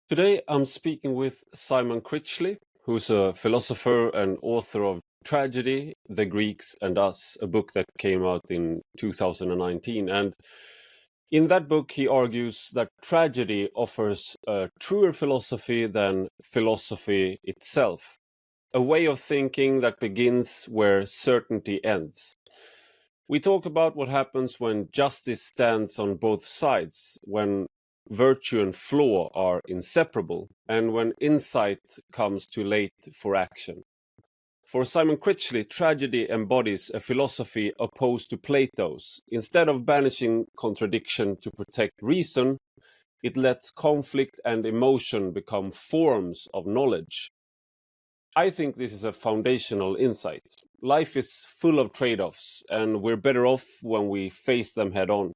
Today I'm speaking with Simon Critchley, who's a philosopher and author of Tragedy, the Greeks and Us, a book that came out in 2019. And in that book, he argues that tragedy offers a truer philosophy than philosophy itself, a way of thinking that begins where certainty ends. We talk about what happens when justice stands on both sides, when virtue and flaw are inseparable, and when insight comes too late for action. For Simon Critchley, tragedy embodies a philosophy opposed to Plato's. Instead of banishing contradiction to protect reason, it lets conflict and emotion become forms of knowledge. I think this is a foundational insight. Life is full of trade-offs, and we're better off when we face them head on.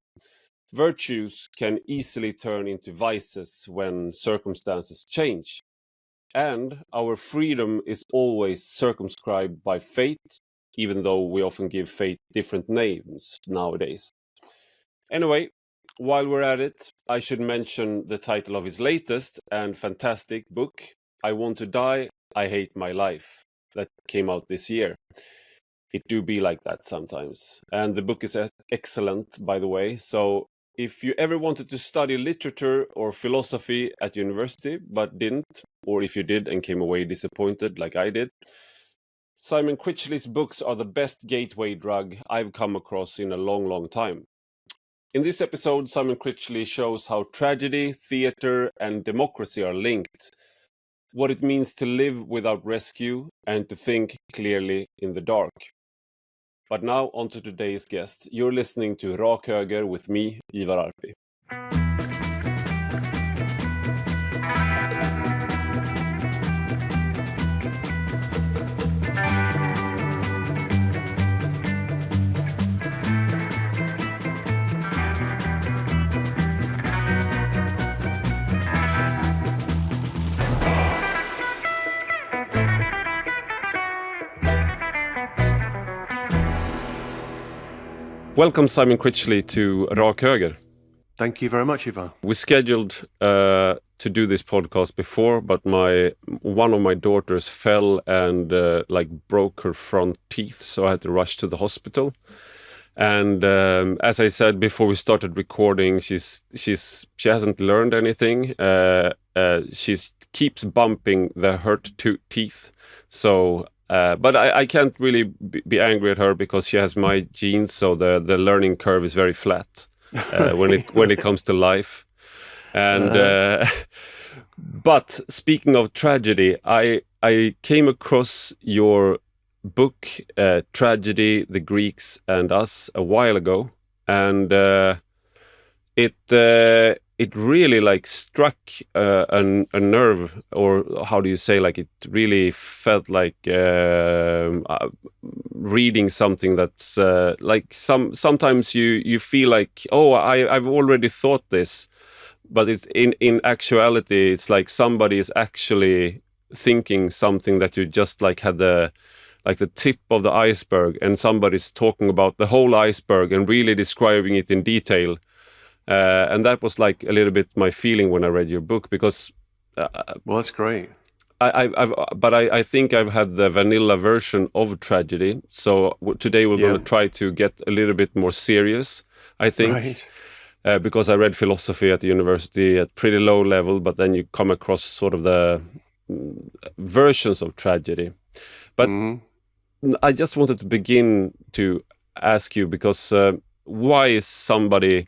Virtues can easily turn into vices when circumstances change. And our freedom is always circumscribed by fate, even though we often give fate different names nowadays. Anyway, while we're at it, I should mention the title of his latest and fantastic book, I Want to Die, I Hate My Life, that came out this year. It do be like that sometimes. And the book is excellent, by the way. So if you ever wanted to study literature or philosophy at university but didn't, or if you did and came away disappointed like I did, Simon Critchley's books are the best gateway drug I've come across in a long, long time. In this episode, Simon Critchley shows how tragedy, theater, and democracy are linked, what it means to live without rescue and to think clearly in the dark. But now on to today's guest. You're listening to Rak Höger with me, Ivar Arpi. Welcome, Simon Critchley, to Rak Höger. Thank you very much, Ivar. We scheduled to do this podcast before, but one of my daughters fell and broke her front teeth, so I had to rush to the hospital. And as I said before we started recording, she hasn't learned anything. She keeps bumping the hurt teeth, so. But I can't really be angry at her because she has my genes, so the learning curve is very flat when it comes to life. And but speaking of tragedy, I came across your book Tragedy, the Greeks and Us a while ago, and it really struck a nerve, or how do you say, it really felt like reading something that's sometimes you feel like, oh, I've already thought this, but it's in actuality it's like somebody is actually thinking something that you just had the tip of the iceberg, and somebody's talking about the whole iceberg and really describing it in detail. And that was a little bit my feeling when I read your book, because well, that's great. I think I've had the vanilla version of tragedy. So today we're going to try to get a little bit more serious, I think, right. Because I read philosophy at the university at pretty low level, but then you come across sort of the versions of tragedy. But I just wanted to begin to ask you, because why is somebody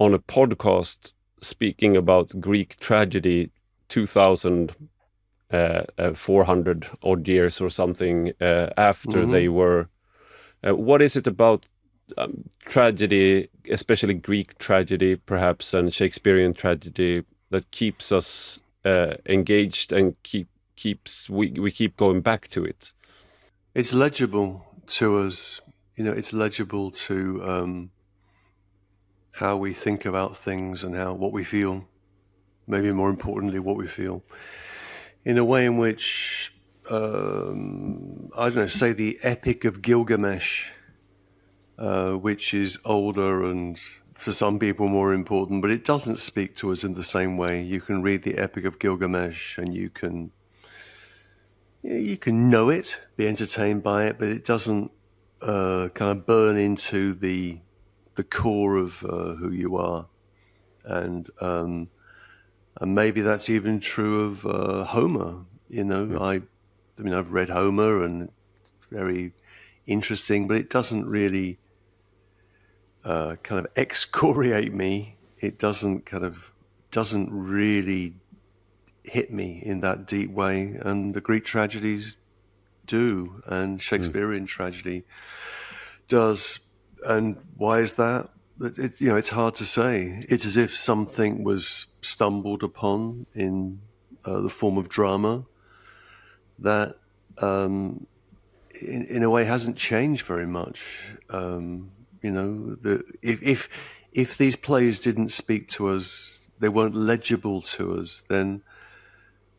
on a podcast speaking about Greek tragedy 2,400 odd years or something after they were... what is it about tragedy, especially Greek tragedy perhaps, and Shakespearean tragedy, that keeps us engaged and we keep going back to it? It's legible to us, it's legible to how we think about things and what we feel, maybe more importantly, what we feel, in a way in which, say the Epic of Gilgamesh, which is older and for some people more important, but it doesn't speak to us in the same way. You can read the Epic of Gilgamesh and you can know it, be entertained by it, but it doesn't kind of burn into the core of who you are. And maybe that's even true of Homer. I mean, I've read Homer and very interesting, but it doesn't really kind of excoriate me. It doesn't really hit me in that deep way. And the Greek tragedies do, and Shakespearean tragedy does. And why is that? It's hard to say. It's as if something was stumbled upon in the form of drama that, in a way, hasn't changed very much. If these plays didn't speak to us, they weren't legible to us, then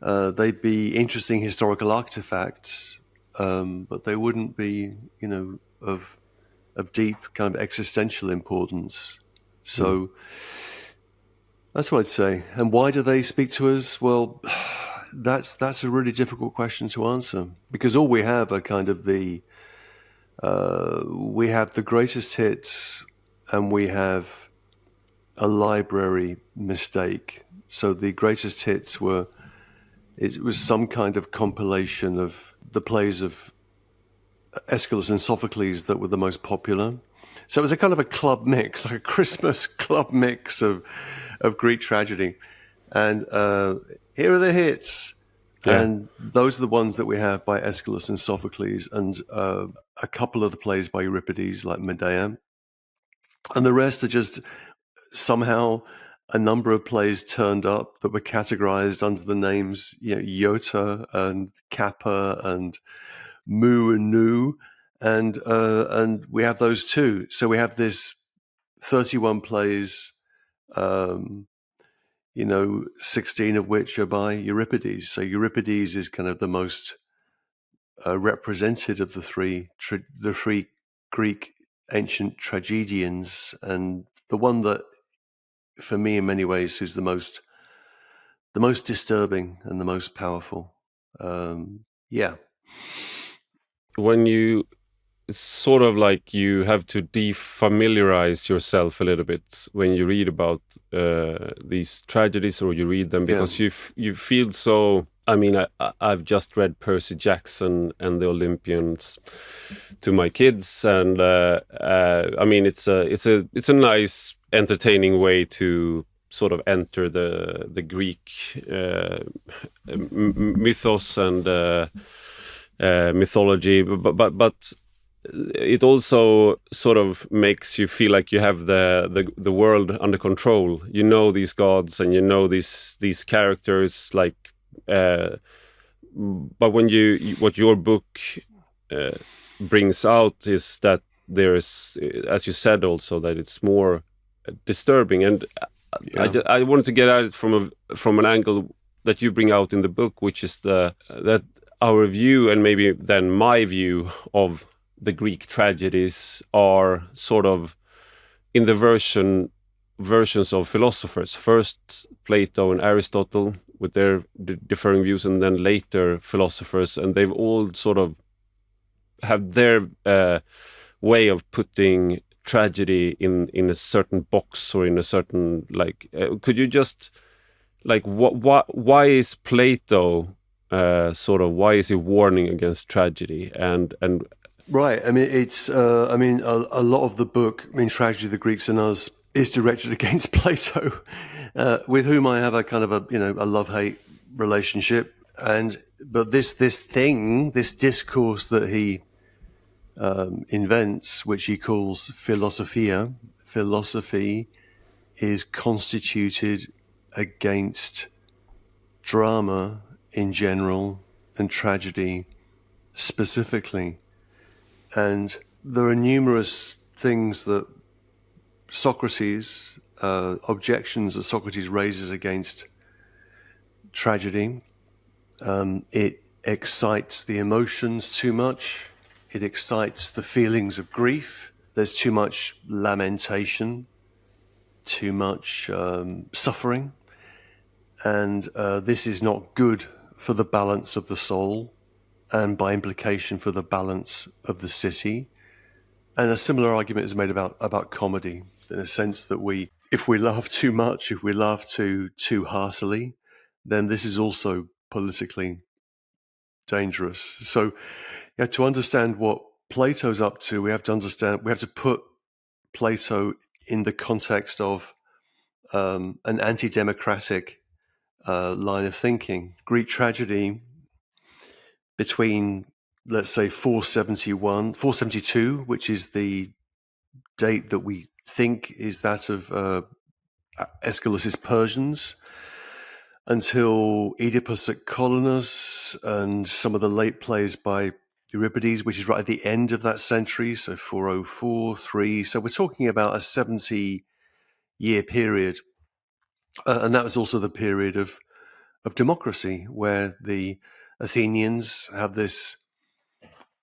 they'd be interesting historical artifacts, but they wouldn't be, of deep kind of existential importance. So that's what I'd say. And why do they speak to us? Well, that's a really difficult question to answer, because all we have are kind of we have the greatest hits, and we have a library mistake. So the greatest hits was some kind of compilation of the plays of Aeschylus and Sophocles that were the most popular. So it was a kind of a club mix, like a Christmas club mix of Greek tragedy. And here are the hits. Yeah. And those are the ones that we have by Aeschylus and Sophocles, and a couple of the plays by Euripides, like Medea. And the rest are just somehow a number of plays turned up that were categorized under the names, Iota and Kappa and Mu and Nu, and we have those too. So we have this 31 plays, 16 of which are by Euripides. So Euripides is kind of the most represented of the three Greek ancient tragedians, and the one that, for me, in many ways, is the most disturbing and the most powerful. When you sort of like you have to defamiliarize yourself a little bit when you read about these tragedies, or you read them, because you feel so. I mean, I've just read Percy Jackson and the Olympians to my kids, and I mean, it's a nice, entertaining way to sort of enter the Greek mythos and mythology, but it also sort of makes you feel like you have the world under control. You know these gods, and you know these characters, like. But what your book brings out is that there is, as you said, also that it's more disturbing, and I wanted to get at it from an angle that you bring out in the book, which is that our view, and maybe then my view, of the Greek tragedies are sort of in the versions of philosophers. First Plato and Aristotle with their differing views, and then later philosophers, and they've all sort of have their way of putting tragedy in a certain box, or in a certain, like, could you just, like, why is Plato why is he warning against tragedy? And right, I mean, it's a lot of the book, Tragedy of the Greeks and Us, is directed against Plato, with whom I have a kind of a love-hate relationship. But this discourse that he invents, which he calls philosophia, philosophy is constituted against drama in general and tragedy specifically. And there are numerous things that Socrates, objections that Socrates raises against tragedy. It excites the emotions too much. It excites the feelings of grief. There's too much lamentation. too much suffering, and this is not good for the balance of the soul, and by implication for the balance of the city. And a similar argument is made about comedy, in a sense that if we laugh too much, if we laugh too heartily, then this is also politically dangerous. So to understand what Plato's up to, we have to put Plato in the context of an anti-democratic line of thinking. Greek tragedy between, let's say, 472, which is the date that we think is that of Aeschylus's Persians, until Oedipus at Colonus and some of the late plays by Euripides, which is right at the end of that century, so 404, 3. So we're talking about a 70-year period. And that was also the period of democracy, where the Athenians had this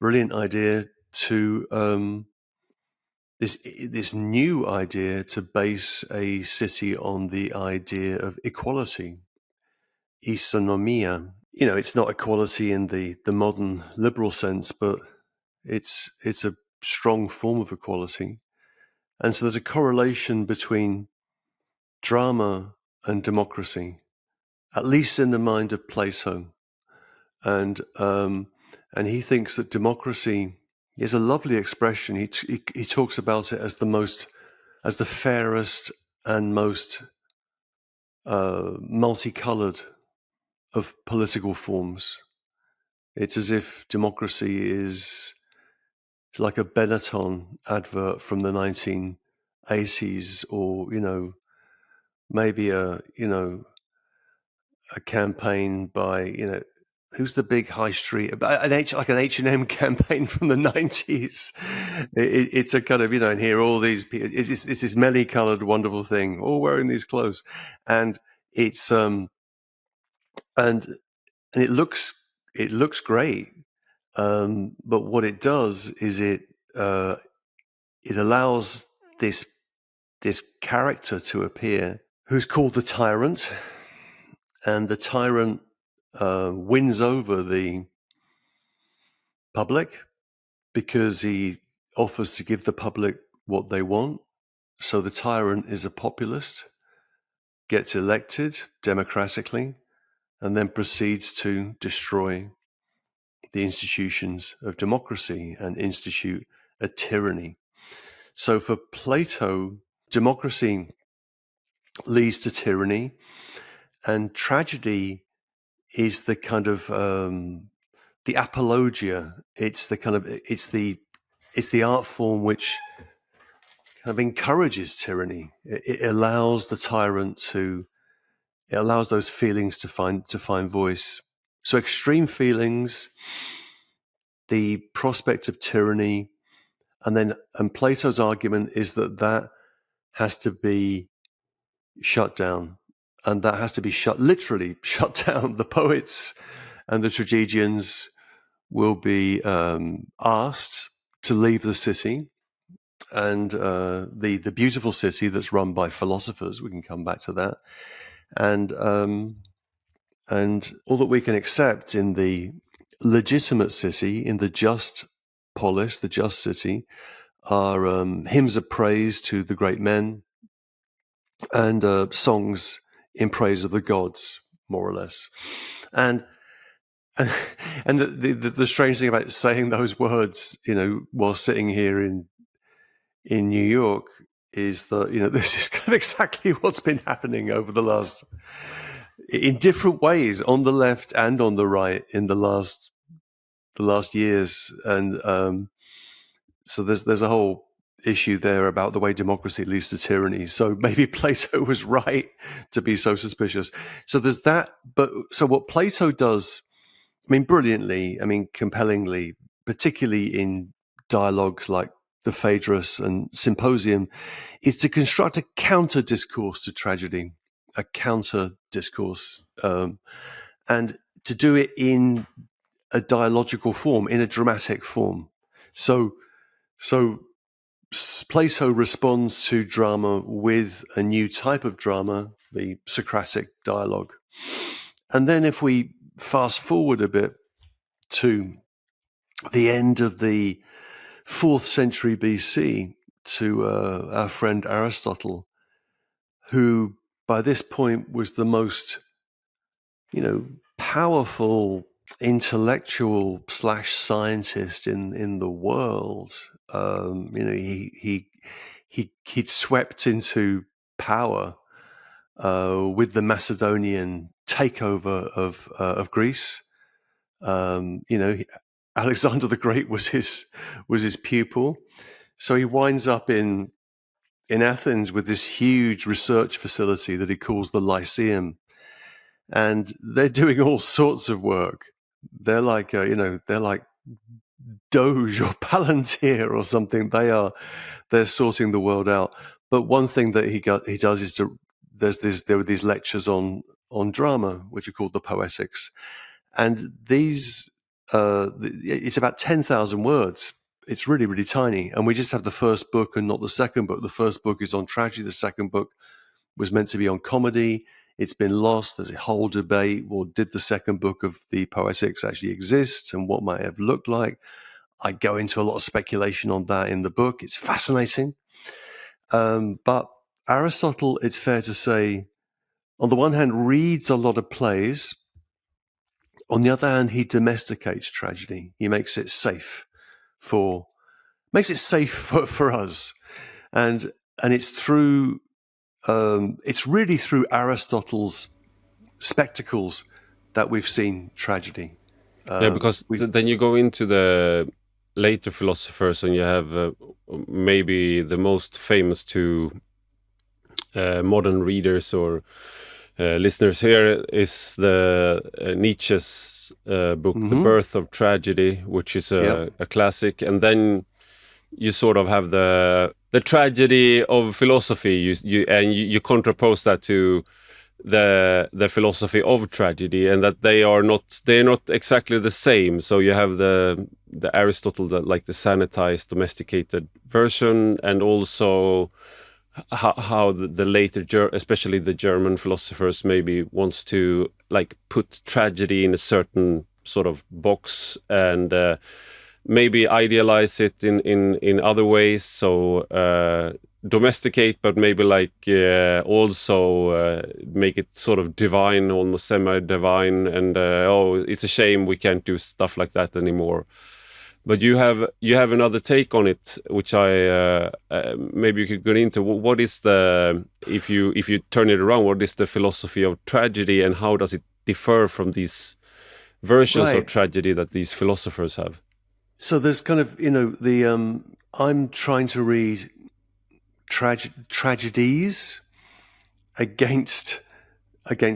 brilliant idea to this new idea to base a city on the idea of equality, isonomia. It's not equality in the modern liberal sense, but it's a strong form of equality. And so there's a correlation between drama and democracy, at least in the mind of Plato. And he thinks that democracy is a lovely expression. He talks about it as the fairest and most multicolored of political forms. It's as if democracy is like a Benetton advert from the 1980s, or maybe a campaign by who's the big high street, like an H&M campaign from the 90s. It's a kind of and here all these people. It's this many-colored wonderful thing, all wearing these clothes, and it's and it looks great. But what it does is it allows this character to appear who's called the tyrant, and the tyrant wins over the public because he offers to give the public what they want. So the tyrant is a populist, gets elected democratically, and then proceeds to destroy the institutions of democracy and institute a tyranny. So for Plato, democracy leads to tyranny, and tragedy is the kind of the apologia. It's the art form which kind of encourages tyranny. It allows the tyrant it allows those feelings to find voice. So extreme feelings, the prospect of tyranny, and Plato's argument is that has to be shut down, and that has to be literally shut down. The poets and the tragedians will be asked to leave the city, and the beautiful city that's run by philosophers. We can come back to that, and all that we can accept in the legitimate city, in the just polis, the just city, are hymns of praise to the great men and songs in praise of the gods, more or less. And the strange thing about saying those words, while sitting here in New York, is that this is kind of exactly what's been happening over the last, in different ways, on the left and on the right, in the last years, and so there's a whole issue there about the way democracy leads to tyranny. So maybe Plato was right to be so suspicious. So there's that. But so what Plato does, brilliantly, compellingly, particularly in dialogues like the Phaedrus and Symposium, is to construct a counter discourse to tragedy, a counter discourse, and to do it in a dialogical form, in a dramatic form. So Plato responds to drama with a new type of drama, the Socratic dialogue. And then if we fast forward a bit to the end of the 4th century BC, to our friend Aristotle, who by this point was the most, powerful intellectual / scientist in the world. He'd swept into power with the Macedonian takeover of Greece. Alexander the Great was his pupil, so he winds up in Athens with this huge research facility that he calls the Lyceum, and they're doing all sorts of work. They're like they're like Doge or Palantir or something. They're sorting the world out. But one thing that he does is there were these lectures on drama, which are called the Poetics, and these it's about 10,000 words. It's really, really tiny, and we just have the first book and not the second book. The first book is on tragedy. The second book was meant to be on comedy. It's been lost. There's a whole debate. Well, did the second book of the Poetics actually exist, and what might it have looked like? I go into a lot of speculation on that in the book. It's fascinating. But Aristotle, it's fair to say, on the one hand, reads a lot of plays. On the other hand, he domesticates tragedy. He makes it safe for us, and it's really through Aristotle's spectacles that we've seen tragedy. Because then you go into the later philosophers, and you have maybe the most famous two modern readers or listeners here is the Nietzsche's book, The Birth of Tragedy, which is a classic. And then you sort of have the tragedy of philosophy. You contrapose that to the philosophy of tragedy, and that they're not exactly the same. So you have the Aristotle, like the sanitized, domesticated version, and also how the later, especially the German philosophers, maybe wants to like put tragedy in a certain sort of box and maybe idealize it in other ways. So domesticate, but maybe like also make it sort of divine, almost semi-divine, and it's a shame we can't do stuff like that anymore. But you have another take on it, which I maybe you could go into. What is if you turn it around, what is the philosophy of tragedy, and how does it differ from these versions of tragedy that these philosophers have? So there's kind of I'm trying to read tragedies against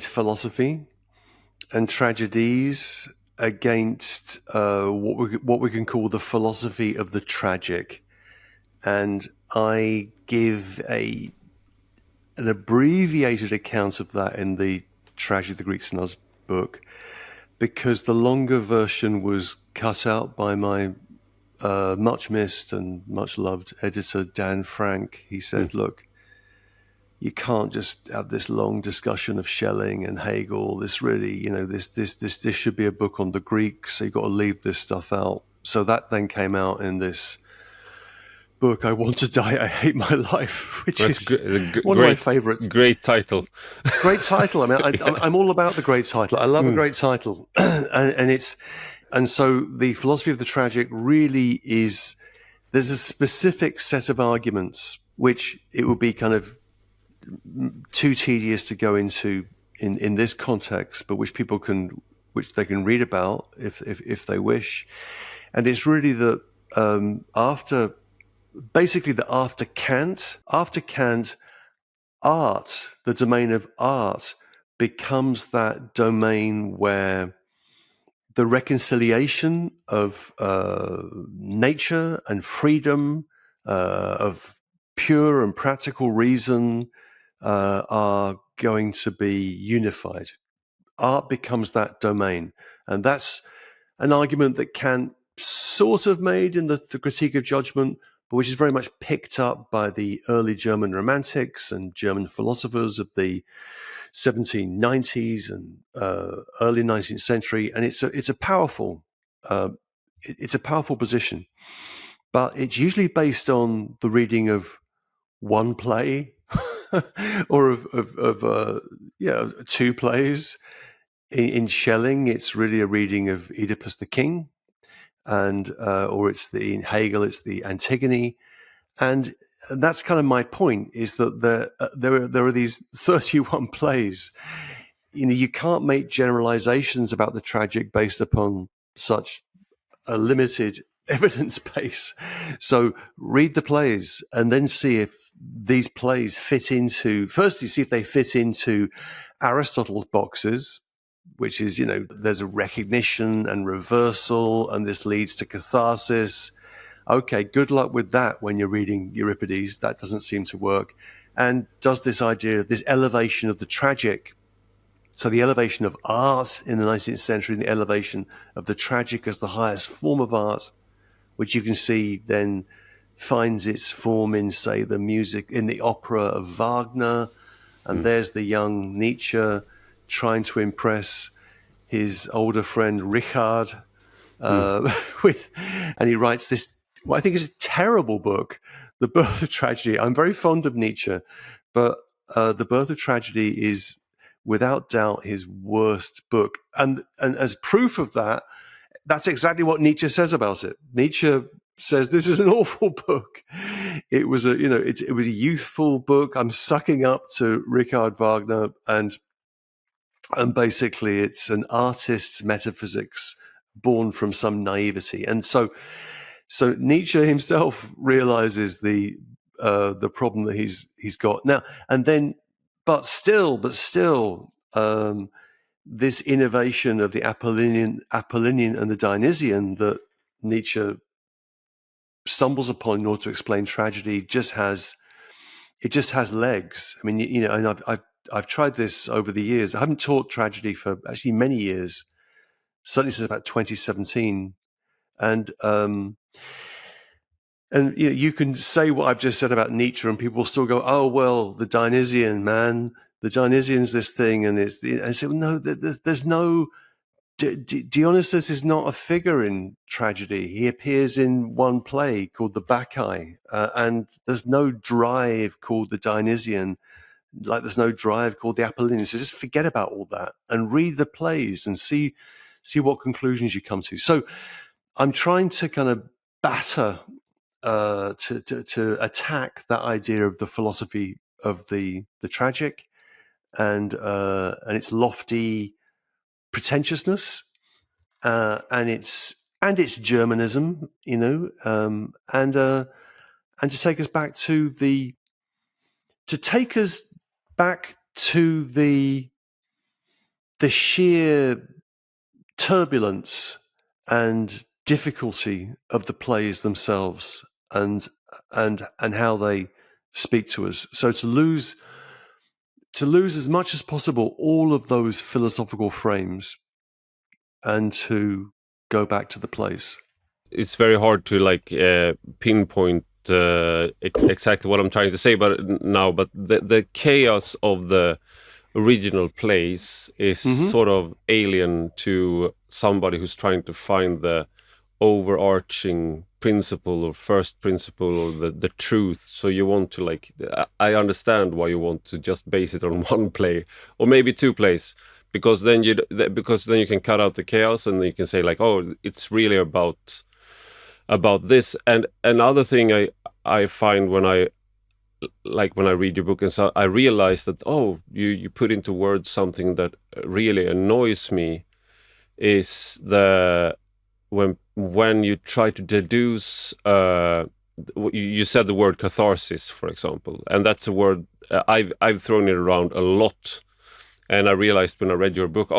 philosophy, and tragedies against what we can call the philosophy of the tragic. And I give an abbreviated account of that in the Tragedy of the Greeks and Us book, because the longer version was cut out by my much missed and much loved editor Dan Frank. He said, "Look, you can't just have this long discussion of Schelling and Hegel. This really, this should be a book on the Greeks. So you've got to leave this stuff out." So that then came out in this book, I Want to Die, I Hate My Life, which is one of my favorites. Great title. Great title. I mean, I'm all about the great title. I love a great title. And so the philosophy of the tragic really is, there's a specific set of arguments which it would be kind of too tedious to go into in this context, but which they can read about if they wish. And it's really that after Kant, art, the domain of art, becomes that domain where the reconciliation of nature and freedom, of pure and practical reason, are going to be unified. Art becomes that domain. And that's an argument that Kant sort of made in the Critique of Judgment, but which is very much picked up by the early German romantics and German philosophers of the 1790s and early 19th century, and it's a powerful position, but it's usually based on the reading of one play or of two plays. In Schelling, it's really a reading of Oedipus the King, and or in Hegel, it's the Antigone, and that's kind of my point, is that there are these 31 plays. You can't make generalizations about the tragic based upon such a limited evidence base. So read the plays and then see if these plays fit into, firstly, see if they fit into Aristotle's boxes, which is, there's a recognition and reversal, and this leads to catharsis. Okay, good luck with that when you're reading Euripides. That doesn't seem to work. And does this idea of this elevation of the tragic, so the elevation of art in the 19th century, and the elevation of the tragic as the highest form of art, which you can see then finds its form in, say, the music, in the opera of Wagner. And there's the young Nietzsche trying to impress his older friend Richard, and he writes this, what I think is a terrible book, The Birth of Tragedy. I'm very fond of Nietzsche, but The Birth of Tragedy is without doubt his worst book. And as proof of that, that's exactly what Nietzsche says about it. Nietzsche says this is an awful book. It was it was a youthful book. I'm sucking up to Richard Wagner, and basically it's an artist's metaphysics born from some naivety. And so Nietzsche himself realizes the problem that he's got now. And then, but still, this innovation of the Apollinian and the Dionysian that Nietzsche stumbles upon in order to explain tragedy just has legs. I mean, and I've tried this over the years. I haven't taught tragedy for actually many years, certainly since about 2017, and you can say what I've just said about Nietzsche, and people will still go, "Oh well, the Dionysian, man, the Dionysian's this thing," and I say, well, no, there's no. Dionysus is not a figure in tragedy. He appears in one play called the Bacchae, and there's no drive called the Dionysian, like there's no drive called the Apollinian. So just forget about all that and read the plays and see what conclusions you come to. So I'm trying to kind of batter, to attack that idea of the philosophy of the tragic and its lofty pretentiousness, and its Germanism, and to take us back to the sheer turbulence and difficulty of the plays themselves, and how they speak to us. So to lose as much as possible all of those philosophical frames, and to go back to the plays. It's very hard to pinpoint exactly what I'm trying to say, but the chaos of the original plays is sort of alien to somebody who's trying to find the overarching principle or first principle or the truth. So you want to I understand why you want to just base it on one play or maybe two plays, because then you can cut out the chaos, and you can say oh, it's really about this. And another thing I find when I read your book, and so I realize that you put into words something that really annoys me, is when you try to deduce, you said the word catharsis, for example, and that's a word I've thrown it around a lot, and I realized when I read your book,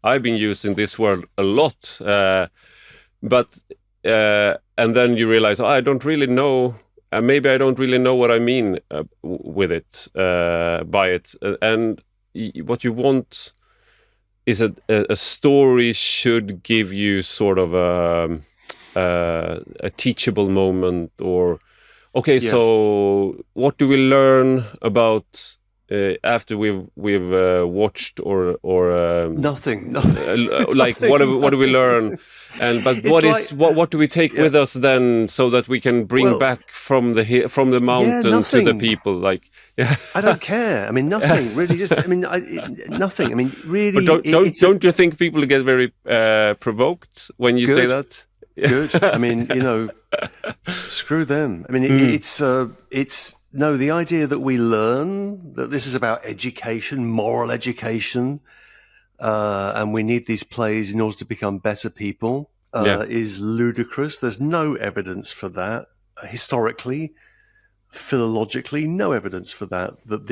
I've been using this word a lot, but and then you realize I don't really know. Maybe I don't really know what I mean with it, by it, and what you want is a story should give you sort of a teachable moment, or okay, Yeah. so what do we learn about after we've watched or Nothing. like Nothing. what do we learn, and but It's like, what do we take yeah. with us then, so that we can bring Well, back from the yeah, mountain to the nothing. people, like yeah. I don't care. I mean, nothing really. Just, I mean, nothing. I mean, But really, it's a don't you think people get very provoked when you say good, that? good. I mean, screw them. I mean, Mm, it's no, the idea that we learn that this is about education, moral education, and we need these plays in order to become better people yeah. is ludicrous. There's no evidence for that historically, philologically, no evidence for that. That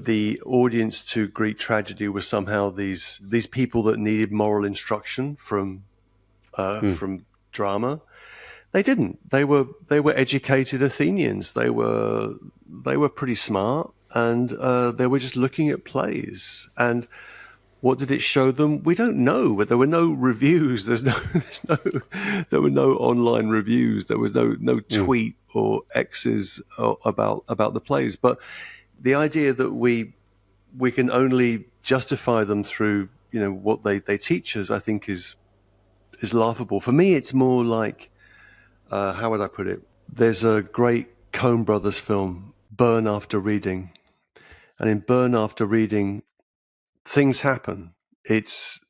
the audience to Greek tragedy was somehow these people that needed moral instruction Mm, from drama. They didn't. They were educated Athenians. They were pretty smart, and they were just looking at plays. And what did it show them? We don't know. There were no reviews. There were no online reviews. There was no mm, tweet or X's about the plays. But the idea that we can only justify them through what they teach us, I think is laughable. For me, it's more like how would I put it? There's a great Coen Brothers film, Burn After Reading, and in Burn After Reading, things happen. It's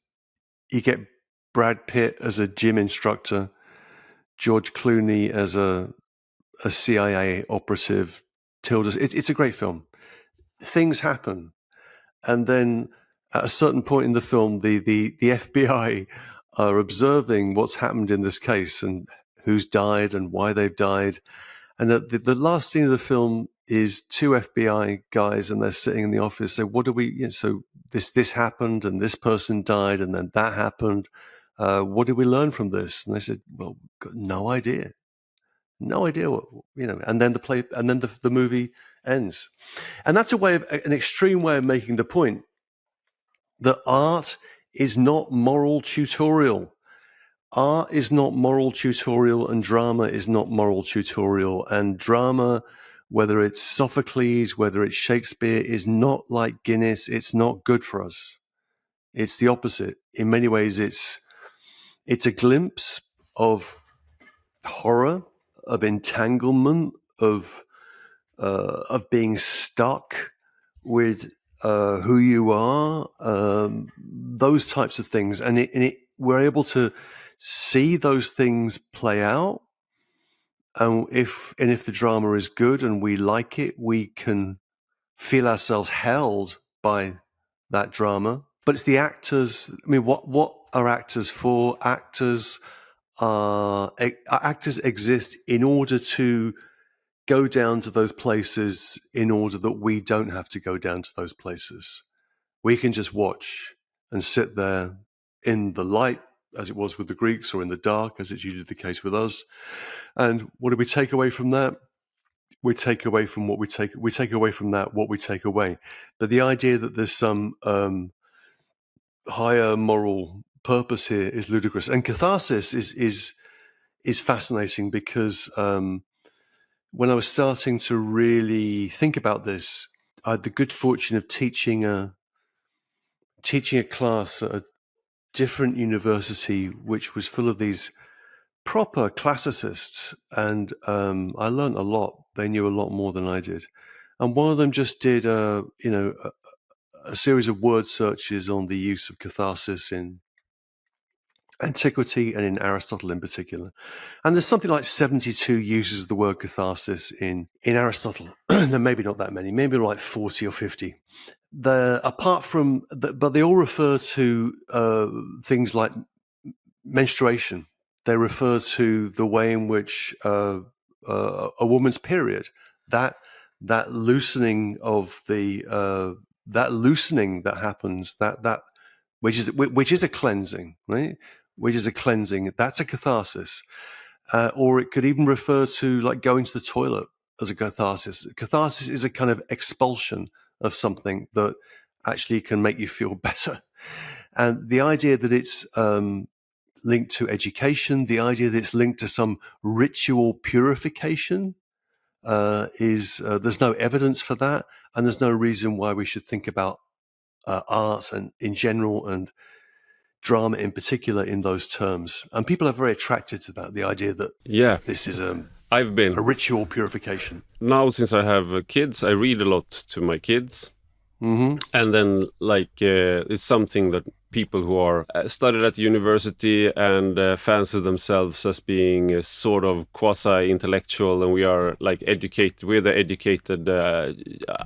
you get Brad Pitt as a gym instructor, George Clooney as a CIA operative. Tilda. It's a great film. Things happen, and then at a certain point in the film, the FBI are observing what's happened in this case and who's died and why they've died. And the last scene of the film is two FBI guys, and they're sitting in the office. So what do we? So this happened, and this person died, and then that happened. What did we learn from this? And they said, well, got no idea, no idea what. And then the movie ends, and that's an extreme way of making the point that art is not moral tutorial. Art is not moral tutorial, and drama is not moral tutorial. And drama, whether it's Sophocles, whether it's Shakespeare, is not like Guinness. It's not good for us. It's the opposite. In many ways, it's a glimpse of horror, of entanglement, of being stuck with who you are, those types of things, and we're able to see those things play out. And if the drama is good and we like it, we can feel ourselves held by that drama. But it's the actors. I mean, what are actors for? Actors exist in order to go down to those places in order that we don't have to go down to those places. We can just watch and sit there in the light, as it was with the Greeks, or in the dark, as it's usually the case with us. And what do we take away from that? We take away from what we take. We take away from that what we take away. But the idea that there's some higher moral purpose here is ludicrous. And catharsis is fascinating because when I was starting to really think about this, I had the good fortune of teaching a class at a different university, which was full of these proper classicists, and I learned a lot. They knew a lot more than I did, and one of them just did a series of word searches on the use of catharsis in antiquity and in Aristotle in particular. And there's something like 72 uses of the word catharsis in Aristotle. There may be not that many, maybe like 40 or 50. Apart from, but they all refer to things like menstruation. They refer to the way in which a woman's period, that loosening of that loosening that happens, that which is a cleansing, right? Which is a cleansing. That's a catharsis. Or it could even refer to like going to the toilet as a catharsis. Catharsis is a kind of expulsion of something that actually can make you feel better. And the idea that it's linked to education, the idea that it's linked to some ritual purification there's no evidence for that, and there's no reason why we should think about art and in general and drama in particular in those terms. And people are very attracted to that, the idea that this is I've been a ritual purification. Now, since I have kids, I read a lot to my kids. Mm-hmm. And then, it's something that people who are studied at university and fancy themselves as being a sort of quasi-intellectual, and we are educated. We're the educated.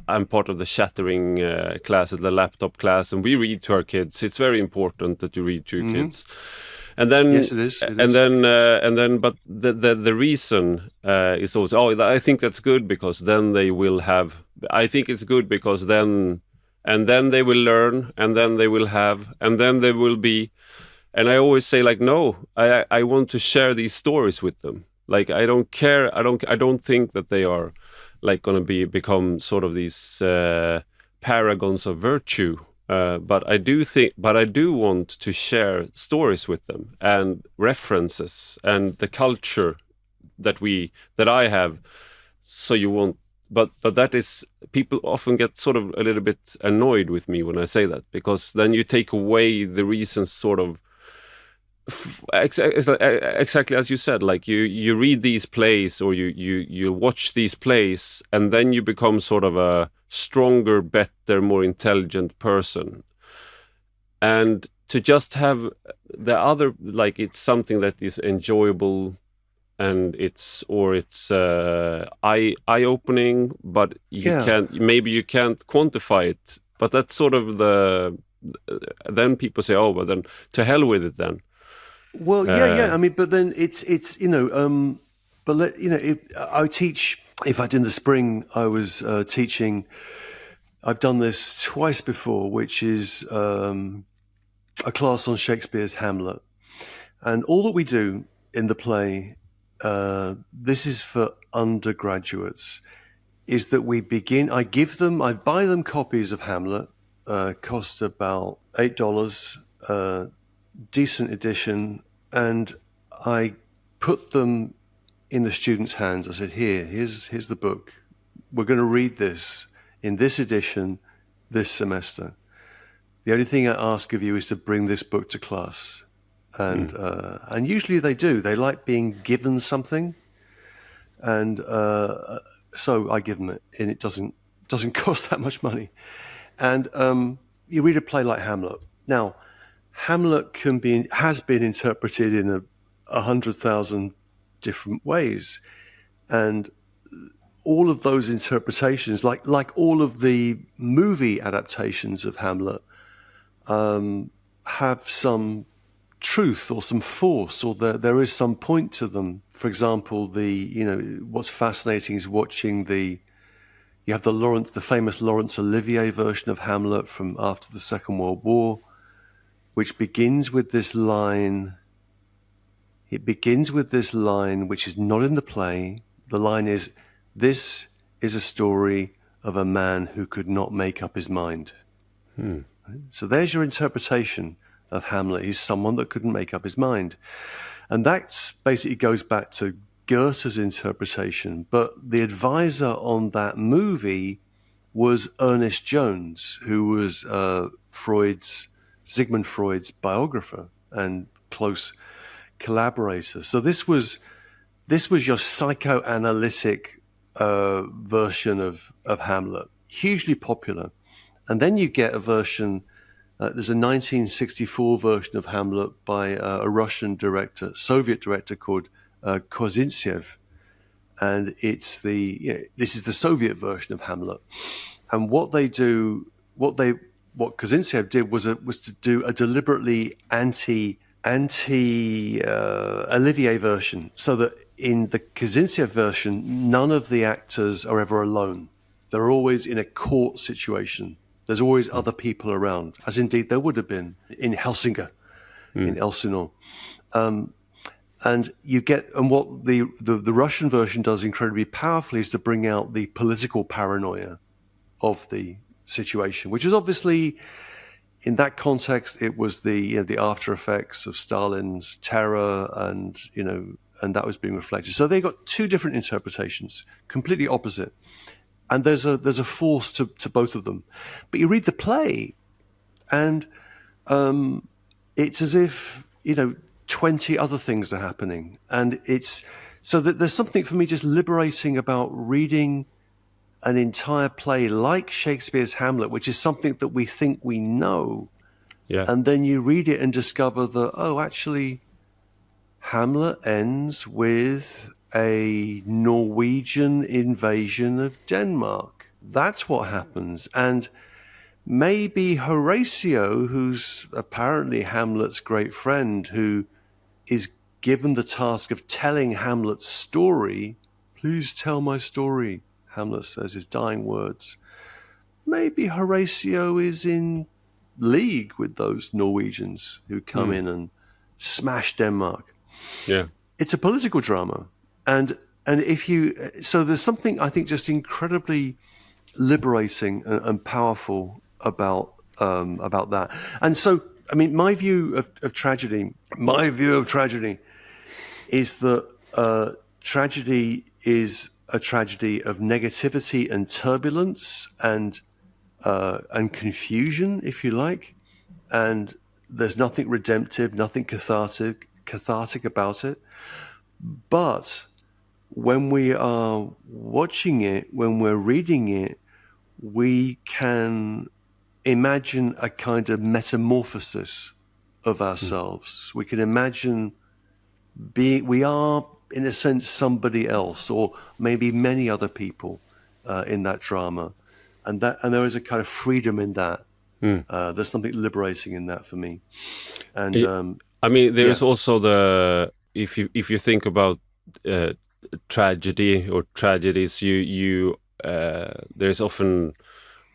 I'm part of the shattering class, the laptop class, and we read to our kids. It's very important that you read to your kids. And then, yes, it is. But the reason is also, I think that's good because then they will have. I think it's good because then they will learn, and then they will have, and then they will be. And I always say, no, I want to share these stories with them. I don't care. I don't think that they are going to become sort of these paragons of virtue. But I do want to share stories with them and references and the culture that I have. So you won't. But that is, people often get sort of a little bit annoyed with me when I say that, because then you take away the reasons, sort of exactly as you said. You read these plays or you watch these plays, and then you become sort of a stronger, better, more intelligent person. And to just have the other, it's something that is enjoyable. And it's eye-opening, but maybe you can't quantify it. But that's sort of then people say, oh, well, then to hell with it then. Well, yeah. I mean, but then it's I teach. In fact, in the spring, I was teaching. I've done this twice before, which is a class on Shakespeare's Hamlet, and all that we do in the play. This is for undergraduates, is that we begin, I buy them copies of Hamlet, cost about $8, decent edition, and I put them in the students' hands. I said, here's the book. We're going to read this in this edition this semester. The only thing I ask of you is to bring this book to class. And usually they do. They like being given something, and so I give them it, and it doesn't cost that much money. And you read a play like Hamlet. Now, Hamlet has been interpreted in 100,000 different ways, and all of those interpretations, like all of the movie adaptations of Hamlet, have some truth or some force, or there is some point to them. For example, what's fascinating is watching you have the famous Laurence Olivier version of Hamlet from after the Second World War, which begins with this line. It begins with this line, which is not in the play. The line is, "This is a story of a man who could not make up his mind." So there's your interpretation of Hamlet. He's someone that couldn't make up his mind. And that basically goes back to Goethe's interpretation. But the advisor on that movie was Ernest Jones, who was Sigmund Freud's biographer and close collaborator. So this was your psychoanalytic version of Hamlet, hugely popular. And then you get a version. There's a 1964 version of Hamlet by a Russian director, Soviet director called Kozintsev, and this is the Soviet version of Hamlet. And what Kozintsev did was to do a deliberately anti Olivier version, so that in the Kozintsev version, none of the actors are ever alone. They're always in a court situation. There's always other people around, as indeed there would have been in Helsinki, in Elsinore. And what the Russian version does incredibly powerfully is to bring out the political paranoia of the situation, which is obviously in that context, it was the after effects of Stalin's terror, and and that was being reflected. So they got two different interpretations, completely opposite. And there's a force to both of them. But you read the play, and it's as if 20 other things are happening, and it's so that there's something for me just liberating about reading an entire play like Shakespeare's Hamlet, which is something that we think we know, and then you read it and discover that actually Hamlet ends with a Norwegian invasion of Denmark. That's what happens. And maybe Horatio, who's apparently Hamlet's great friend, who is given the task of telling Hamlet's story, "Please tell my story," Hamlet says his dying words. Maybe Horatio is in league with those Norwegians who come in and smash Denmark. Yeah. It's a political drama. And so there's something, I think, just incredibly liberating and powerful about that. And so, I mean, my view of tragedy is that tragedy is a tragedy of negativity and turbulence and confusion, if you like. And there's nothing redemptive, nothing cathartic about it. But when we are watching it, when we're reading it, we can imagine a kind of metamorphosis of ourselves. We can imagine we are, in a sense, somebody else, or maybe many other people in that drama, and there is a kind of freedom in that. There's something liberating in that for me. And I mean, there's also if you think about tragedy or tragedies, you there's often,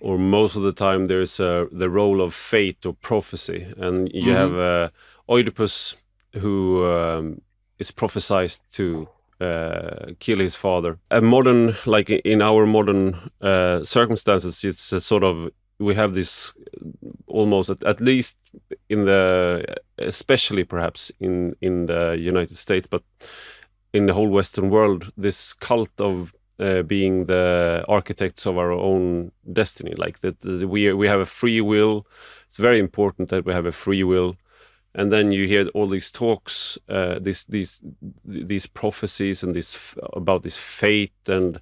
or most of the time, there's the role of fate or prophecy, and you have Oedipus, who is prophesied to kill his father. A modern, like in our modern circumstances, it's a sort of, we have this almost, at least especially perhaps in the United States, but in the whole Western world, this cult of being the architects of our own destiny, like that we have a free will. It's very important that we have a free will. And then you hear all these talks, these prophecies, and about this fate, and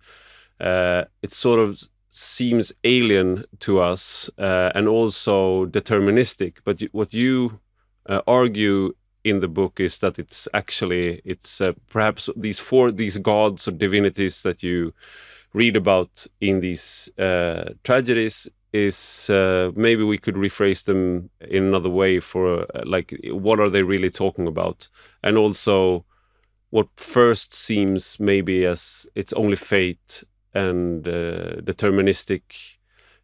it sort of seems alien to us, and also deterministic. But what you argue in the book is that it's perhaps these gods or divinities that you read about in these tragedies is maybe we could rephrase them in another way for like, what are they really talking about? And also what first seems maybe as it's only fate and deterministic,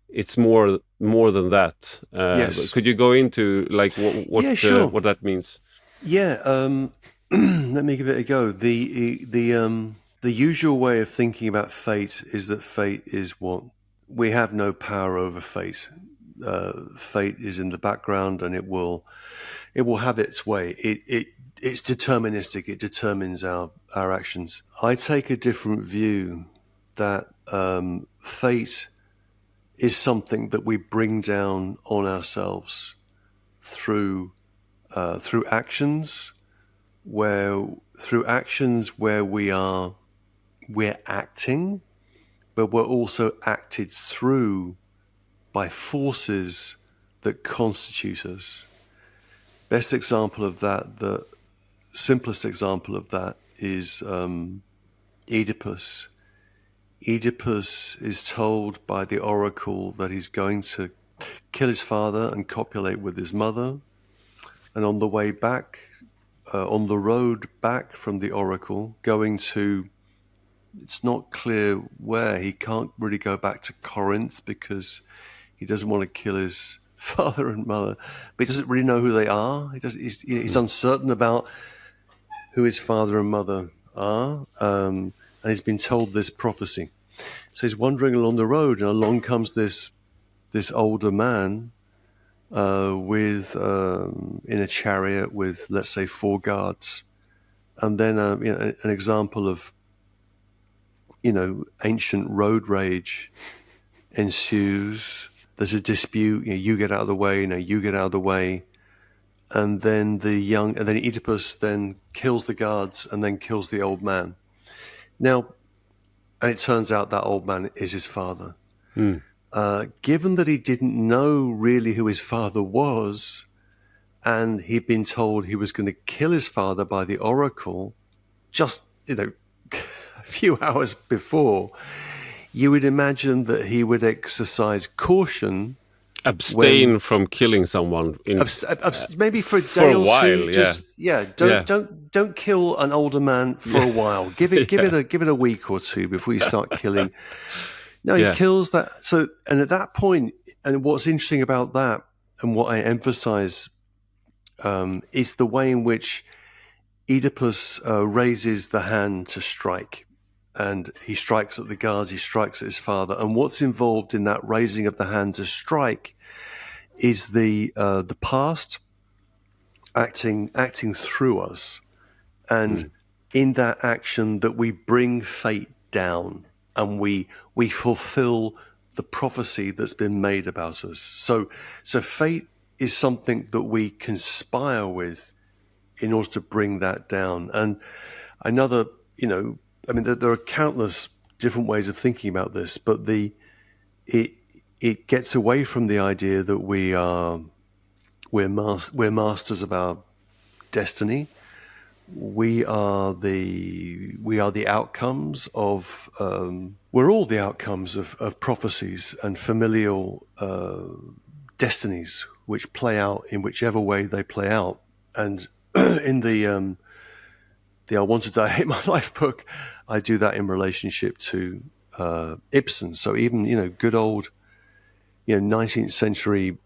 it's more than that. Yes. Could you go into like what that means? Yeah, let me give it a go. The usual way of thinking about fate is that fate is what we have no power over. Fate is in the background, and it will have its way. It's deterministic. It determines our actions. I take a different view, that fate is something that we bring down on ourselves through actions where we're acting, but we're also acted through by forces that constitute us. Best example of that, the simplest example of that, is Oedipus. Oedipus is told by the oracle that he's going to kill his father and copulate with his mother. And on the way back, on the road back from the oracle, going to, it's not clear where, he can't really go back to Corinth because he doesn't want to kill his father and mother, but he doesn't really know who they are. He's uncertain about who his father and mother are, and he's been told this prophecy. So he's wandering along the road, and along comes this older man, with in a chariot with, let's say, 4 guards, and then an example of ancient road rage ensues. There's a dispute. You get out of the way. You get out of the way, and then Oedipus then kills the guards and then kills the old man. Now, and it turns out that old man is his father. Given that he didn't know really who his father was, and he'd been told he was going to kill his father by the oracle, just a few hours before, you would imagine that he would exercise caution, abstain from killing someone maybe for a day or while. Two. Don't kill an older man for a while. Give it a week or two before you start killing. No, he kills that. So, and at that point, and what's interesting about that, and what I emphasize, is the way in which Oedipus raises the hand to strike, and he strikes at the guards, he strikes at his father, and what's involved in that raising of the hand to strike is the past acting through us, and in that action that we bring fate down, and we fulfill the prophecy that's been made about us. So fate is something that we conspire with in order to bring that down. And another, there are countless different ways of thinking about this, but it gets away from the idea that we're masters of our destiny. We are the outcomes of we're all the outcomes of prophecies and familial destinies, which play out in whichever way they play out. And in the I Want to Die, I Hate My Life book, I do that in relationship to Ibsen. So even good old 19th century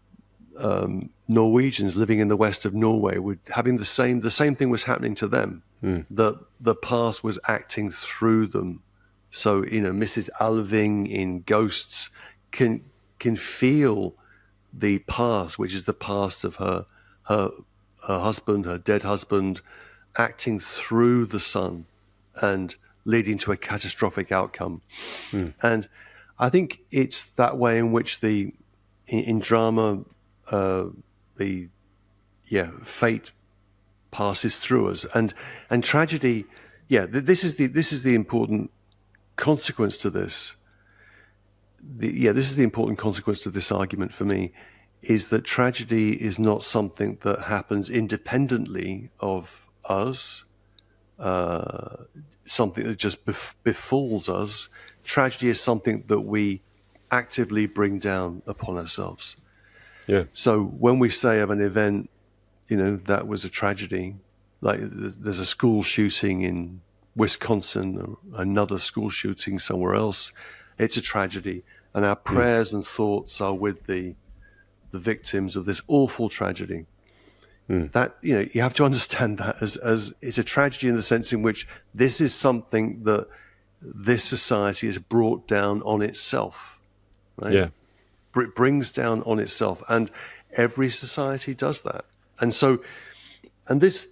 Norwegians living in the west of Norway were having the same thing was happening to them. That the past was acting through them. So Mrs. Alving in Ghosts can feel the past, which is the past of her husband, her dead husband, acting through the son and leading to a catastrophic outcome. And I think it's that way in which in drama, fate passes through us, and tragedy. This is the important consequence to this. This is the important consequence to this argument for me, is that tragedy is not something that happens independently of us, something that just befalls us. Tragedy is something that we actively bring down upon ourselves. So when we say of an event, that was a tragedy, like there's a school shooting in Wisconsin, or another school shooting somewhere else, it's a tragedy. And our prayers and thoughts are with the victims of this awful tragedy. That, you have to understand that as it's a tragedy in the sense in which this is something that this society has brought down on itself, right? It brings down on itself, and every society does that. And so, and this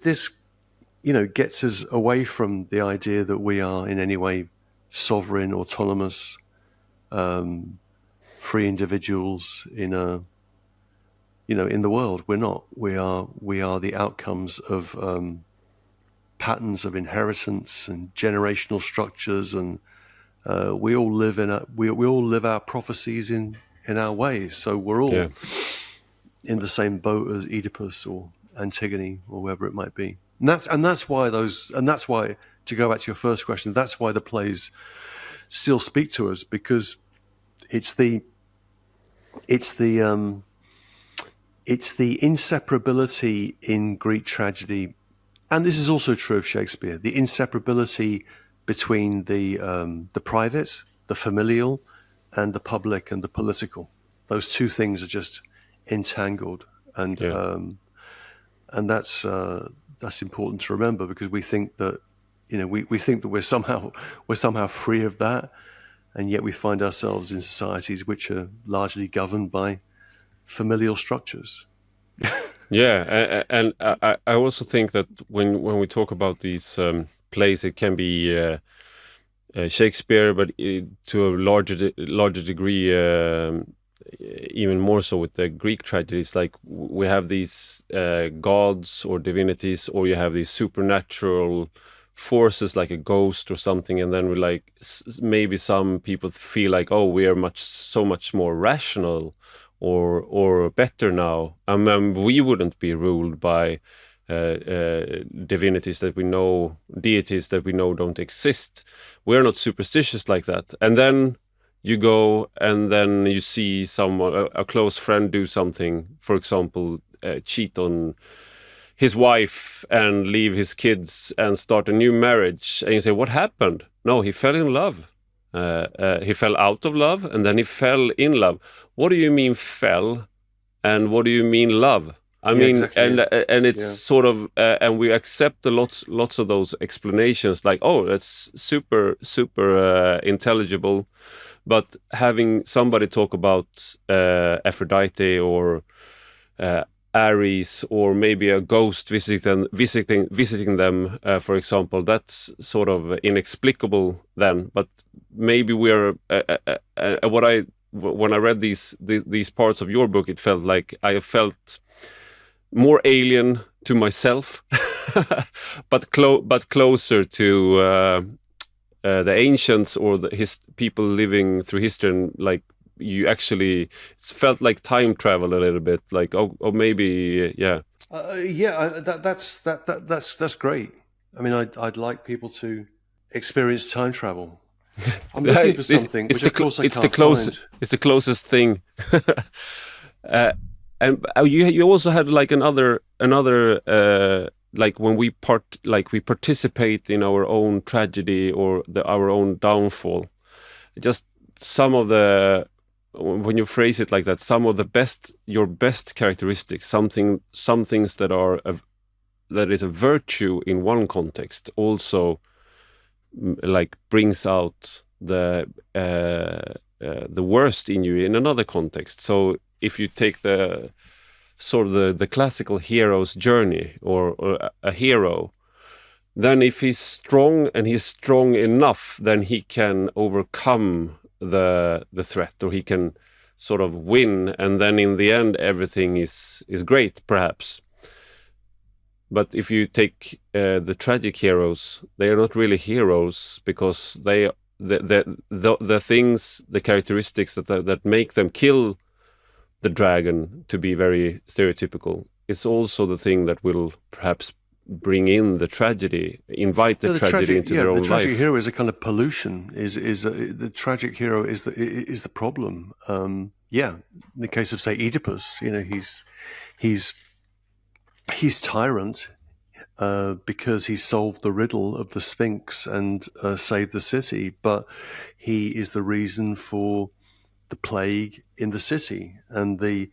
gets us away from the idea that we are in any way sovereign, autonomous, free individuals in the world. We're not. We are the outcomes of patterns of inheritance and generational structures, and we all live our prophecies in our ways. So we're all in the same boat as Oedipus or Antigone or whoever it might be. And that's why to go back to your first question, that's why the plays still speak to us, because it's the inseparability in Greek tragedy, and this is also true of Shakespeare, the inseparability between the private, the familial, and the public and the political. Those two things are just entangled, and that's important to remember, because we think that we think that we're somehow free of that, and yet we find ourselves in societies which are largely governed by familial structures. Yeah, and I also think that when we talk about these plays, it can be Shakespeare, but to a larger degree, even more so with the Greek tragedies. Like we have these gods or divinities, or you have these supernatural forces like a ghost or something, and then we like maybe some people feel like, oh, we are so much more rational or better now. We wouldn't be ruled by divinities that we know, deities that we know don't exist. We're not superstitious like that. And then you go and then you see someone, a close friend, do something, for example, cheat on his wife and leave his kids and start a new marriage, and you say, what happened? No, he fell in love. He fell out of love, and then he fell in love. What do you mean fell, and what do you mean love? I mean, exactly. And it's sort of, and we accept lots of those explanations, like, oh, that's super intelligible. But having somebody talk about Aphrodite or Ares, or maybe a ghost visiting them, for example, that's sort of inexplicable then. But maybe we're when I read these parts of your book, it felt like I felt more alien to myself, but closer to the ancients or his people living through history, and like you actually, it's felt like time travel a little bit, like oh maybe that's great. I mean, I'd like people to experience time travel. I'm looking for something which, of course, I can't find. It's the closest thing. And you also had like another like when we participate in our own tragedy or our own downfall. Just some of the, when you phrase it like that, some of your best characteristics, some things that is a virtue in one context, also like brings out the worst in you in another context. So if you take the sort of the classical hero's journey, or a hero, then if he's strong and he's strong enough, then he can overcome the threat, or he can sort of win, and then in the end everything is great, perhaps. But if you take the tragic heroes, they are not really heroes, because the things, the characteristics that make them kill the dragon, to be very stereotypical, it's also the thing that will perhaps bring in the tragedy, invite the tragedy into their own life. The tragic hero is a kind of pollution. The tragic hero is the problem. In the case of, say, Oedipus, he's tyrant because he solved the riddle of the Sphinx and saved the city, but he is the reason for the plague in the city, and the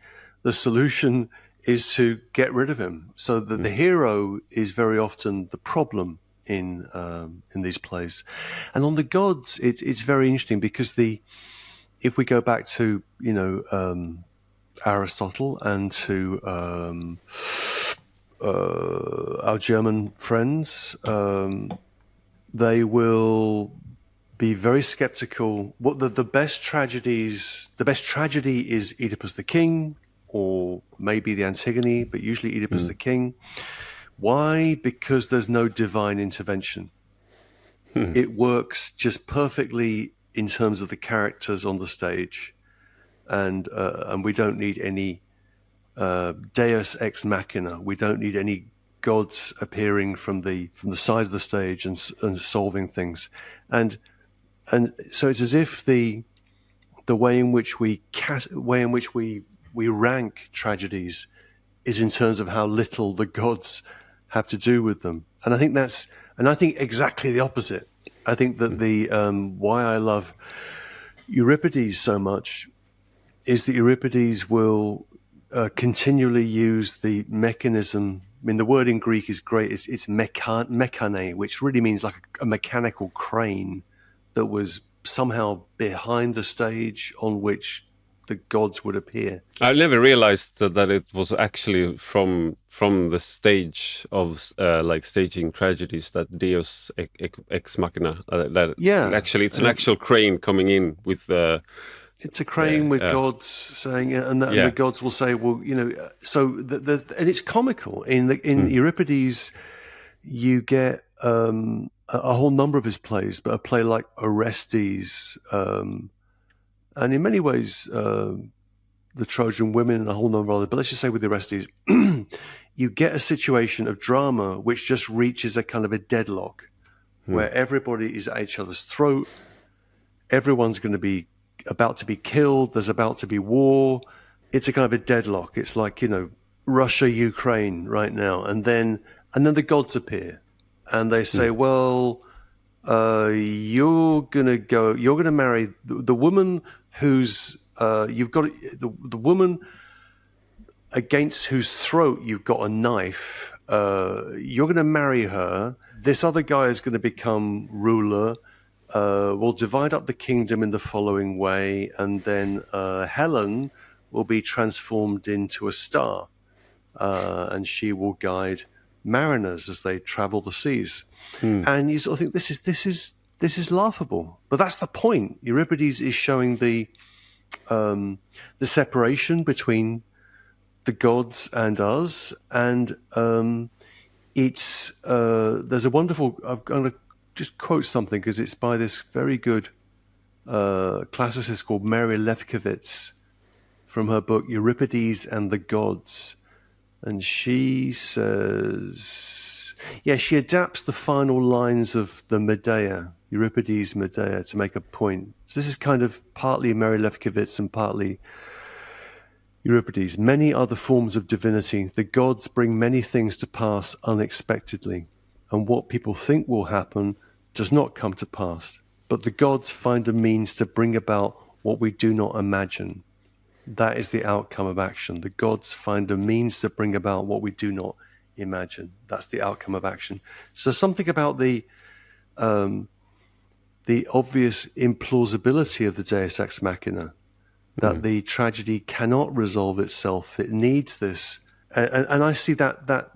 solution is to get rid of him. So that the hero is very often the problem in these plays. And on the gods, it's very interesting, because if we go back to Aristotle and to our German friends, they will be very skeptical. What the best tragedy is Oedipus the king, or maybe the Antigone, but usually Oedipus the king. Why? Because there's no divine intervention. It works just perfectly in terms of the characters on the stage, and we don't need any Deus ex machina. We don't need any gods appearing from the side of the stage and solving things. And so it's as if the way in which we rank tragedies is in terms of how little the gods have to do with them. And I think exactly the opposite. I think that the why I love Euripides so much is that Euripides will continually use the mechanism. I mean, the word in Greek is great. It's mechane, which really means like a mechanical crane that was somehow behind the stage, on which the gods would appear. I never realized that it was actually from the stage of like staging tragedies that Deus ex machina. That Yeah, actually it's an actual crane coming in with it's a crane with gods saying, and the gods will say, well, so there's, and it's comical in Euripides. You get a whole number of his plays, but a play like Orestes, and in many ways, the Trojan Women and a whole number of others. But let's just say with Orestes, you get a situation of drama which just reaches a kind of a deadlock, where everybody is at each other's throat. Everyone's going to be about to be killed. There's about to be war. It's a kind of a deadlock. It's like, Russia, Ukraine right now. And then the gods appear and they say, well, you're going to marry the woman who's, you've got the woman against whose throat you've got a knife. You're going to marry her. This other guy is going to become ruler. We'll divide up the kingdom in the following way, and then Helen will be transformed into a star, and she will guide mariners as they travel the seas. And you sort of think this is laughable, but that's the point. Euripides is showing the separation between the gods and us, and it's there's a wonderful. I'm going to just quote something because it's by this very good classicist called Mary Lefkowitz from her book Euripides and the Gods. And she says, she adapts the final lines of the Medea, Euripides' Medea, to make a point. So this is kind of partly Mary Lefkowitz and partly Euripides. Many are the forms of divinity. The gods bring many things to pass unexpectedly, and what people think will happen does not come to pass. But the gods find a means to bring about what we do not imagine. That is the outcome of action. The gods find a means to bring about what we do not imagine. That's the outcome of action. So something about the obvious implausibility of the Deus ex machina, that the tragedy cannot resolve itself. It needs this, and I see that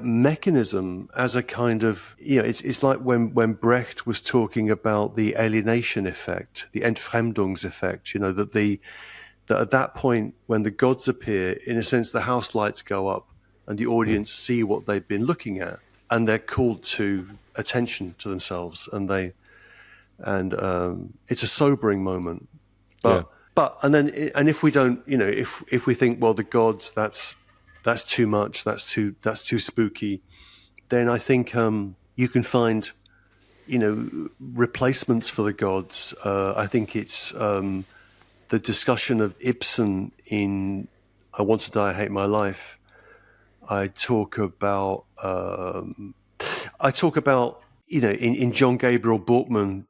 mechanism as a kind of, it's like when Brecht was talking about the alienation effect, the Entfremdungseffect, that at that point when the gods appear, in a sense, the house lights go up and the audience see what they've been looking at, and they're called to attention to themselves, and it's a sobering moment. But if we don't, if we think, well, the gods, that's too much, that's too spooky, then I think you can find, replacements for the gods. I think it's the discussion of Ibsen in I Want to Die, I Hate My Life. I talk about in John Gabriel Bjorkman,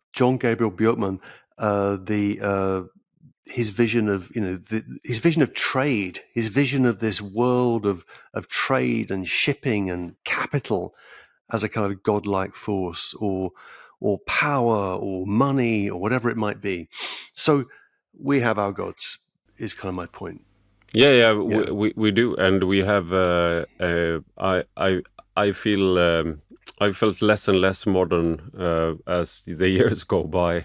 his vision of his vision of trade, his vision of this world of trade and shipping and capital as a kind of godlike force, or power or money or whatever it might be. So we have our gods, is kind of my point. We do, and we have. I feel I felt less and less modern as the years go by,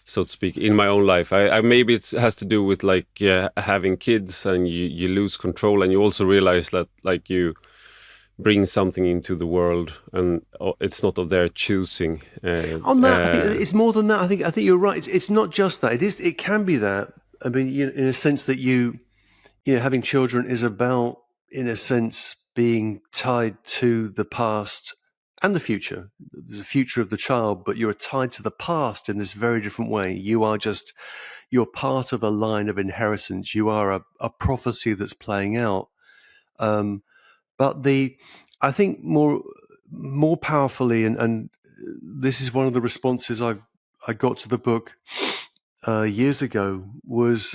so to speak, in my own life. I maybe it has to do with having kids, and you lose control, and you also realize that you bring something into the world, and it's not of their choosing. On that, I think it's more than that. I think you're right. It's not just that. It can be that. I mean, in a sense that having children is about, in a sense, being tied to the past and the future. There's a future of the child, but you're tied to the past in this very different way. You're part of a line of inheritance. You are a prophecy that's playing out. But I think more powerfully, and this is one of the responses I got to the book years ago, was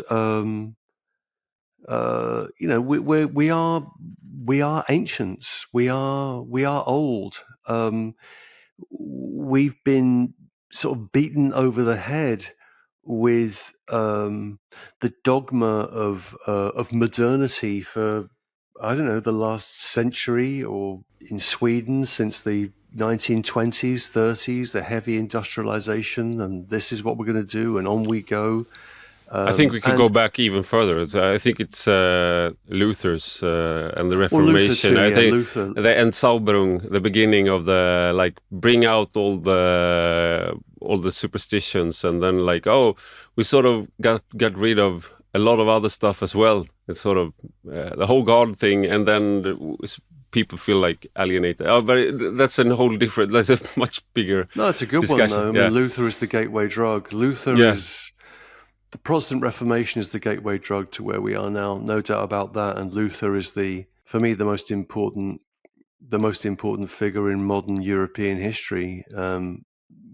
we are ancients. We are old. We've been sort of beaten over the head with the dogma of modernity for, I don't know, the last century, or in Sweden since the 1920s, 30s, the heavy industrialization, and this is what we're going to do, and on we go. I think we could And go back even further. I think it's Luther's and the well, Luther Reformation. too, I yeah, think Luther. the Entzauberung, the beginning of the, like, bring out all the superstitions, and then, like, oh, we sort of got rid of a lot of other stuff as well. It's sort of the whole God thing, and then people feel like alienated. Oh, but that's a whole different. That's a much bigger. No, it's a good discussion. one though. I mean, Luther is the gateway drug. Luther Yeah. is the Protestant Reformation is the gateway drug to where we are now, no doubt about that. And Luther is for me, the most important figure in modern European history,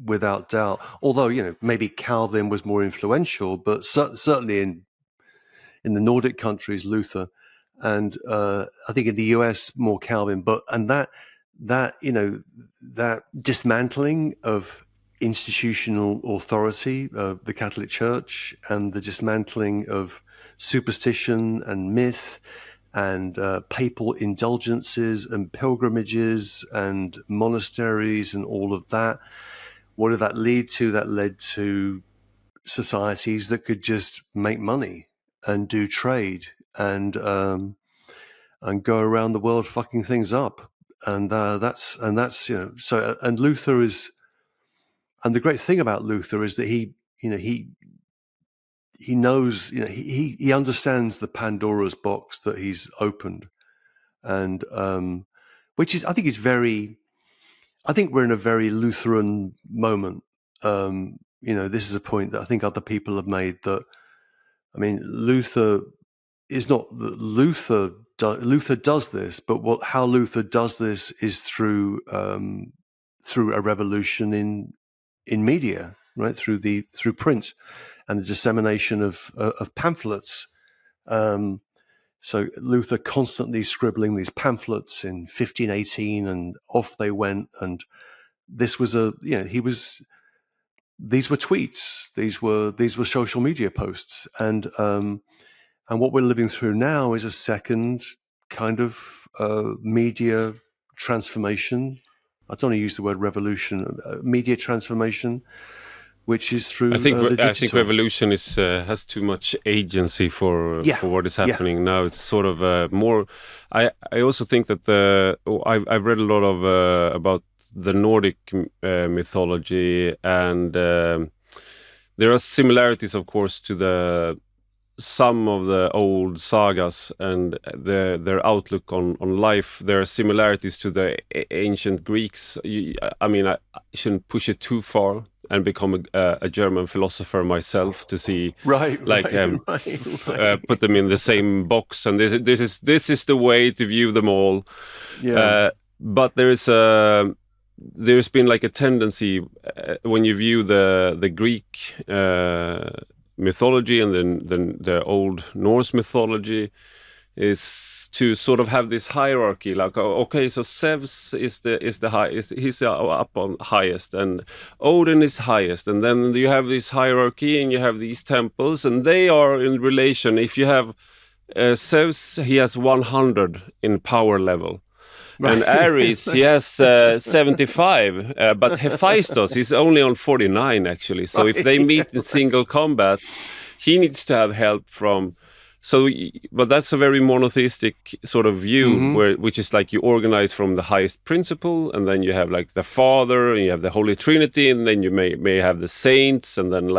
without doubt. Although, you know, maybe Calvin was more influential, but certainly in the Nordic countries, Luther, and I think in the US more Calvin. But that you know, that dismantling of institutional authority, the Catholic Church, and the dismantling of superstition and myth and papal indulgences and pilgrimages and monasteries and all of that. What did that lead to? That led to societies that could just make money and do trade and go around the world fucking things up. And that's you know, so, and Luther is, and the great thing about Luther is that he knows, you know, he understands the Pandora's box that he's opened, and which is, I think we're in a very Lutheran moment. You know, this is a point that I think other people have made, that, I mean, Luther does this, but how Luther does this is through a revolution in media, right? Through print and the dissemination of pamphlets. So Luther constantly scribbling these pamphlets in 1518, and off they went. And this was these were tweets, these were social media posts, and what we're living through now is a second kind of media transformation. I don't want to use the word revolution, media transformation, which is through the digital. I think revolution has too much agency for what is happening now. It's sort of more. I also think that I've read a lot of about the Nordic mythology, and there are similarities, of course, to some of the old sagas and their outlook on life. There are similarities to the ancient Greeks. I mean, I shouldn't push it too far and become a German philosopher myself to see, put them in the same box. And this is the way to view them all. Yeah. But there's been like a tendency when you view the Greek mythology and then the old Norse mythology, is to sort of have this hierarchy, like, okay, so Zeus is the highest, he's up on highest, and Odin is highest, and then you have this hierarchy and you have these temples, and they are in relation. If you have Zeus, he has 100 in power level. Right. And Ares, he has 75, but Hephaestus is only on 49, actually. So if they meet in single combat, he needs to have help from. So, but that's a very monotheistic sort of view, which is like you organize from the highest principle, and then you have like the Father, and you have the Holy Trinity, and then you may have the saints, and then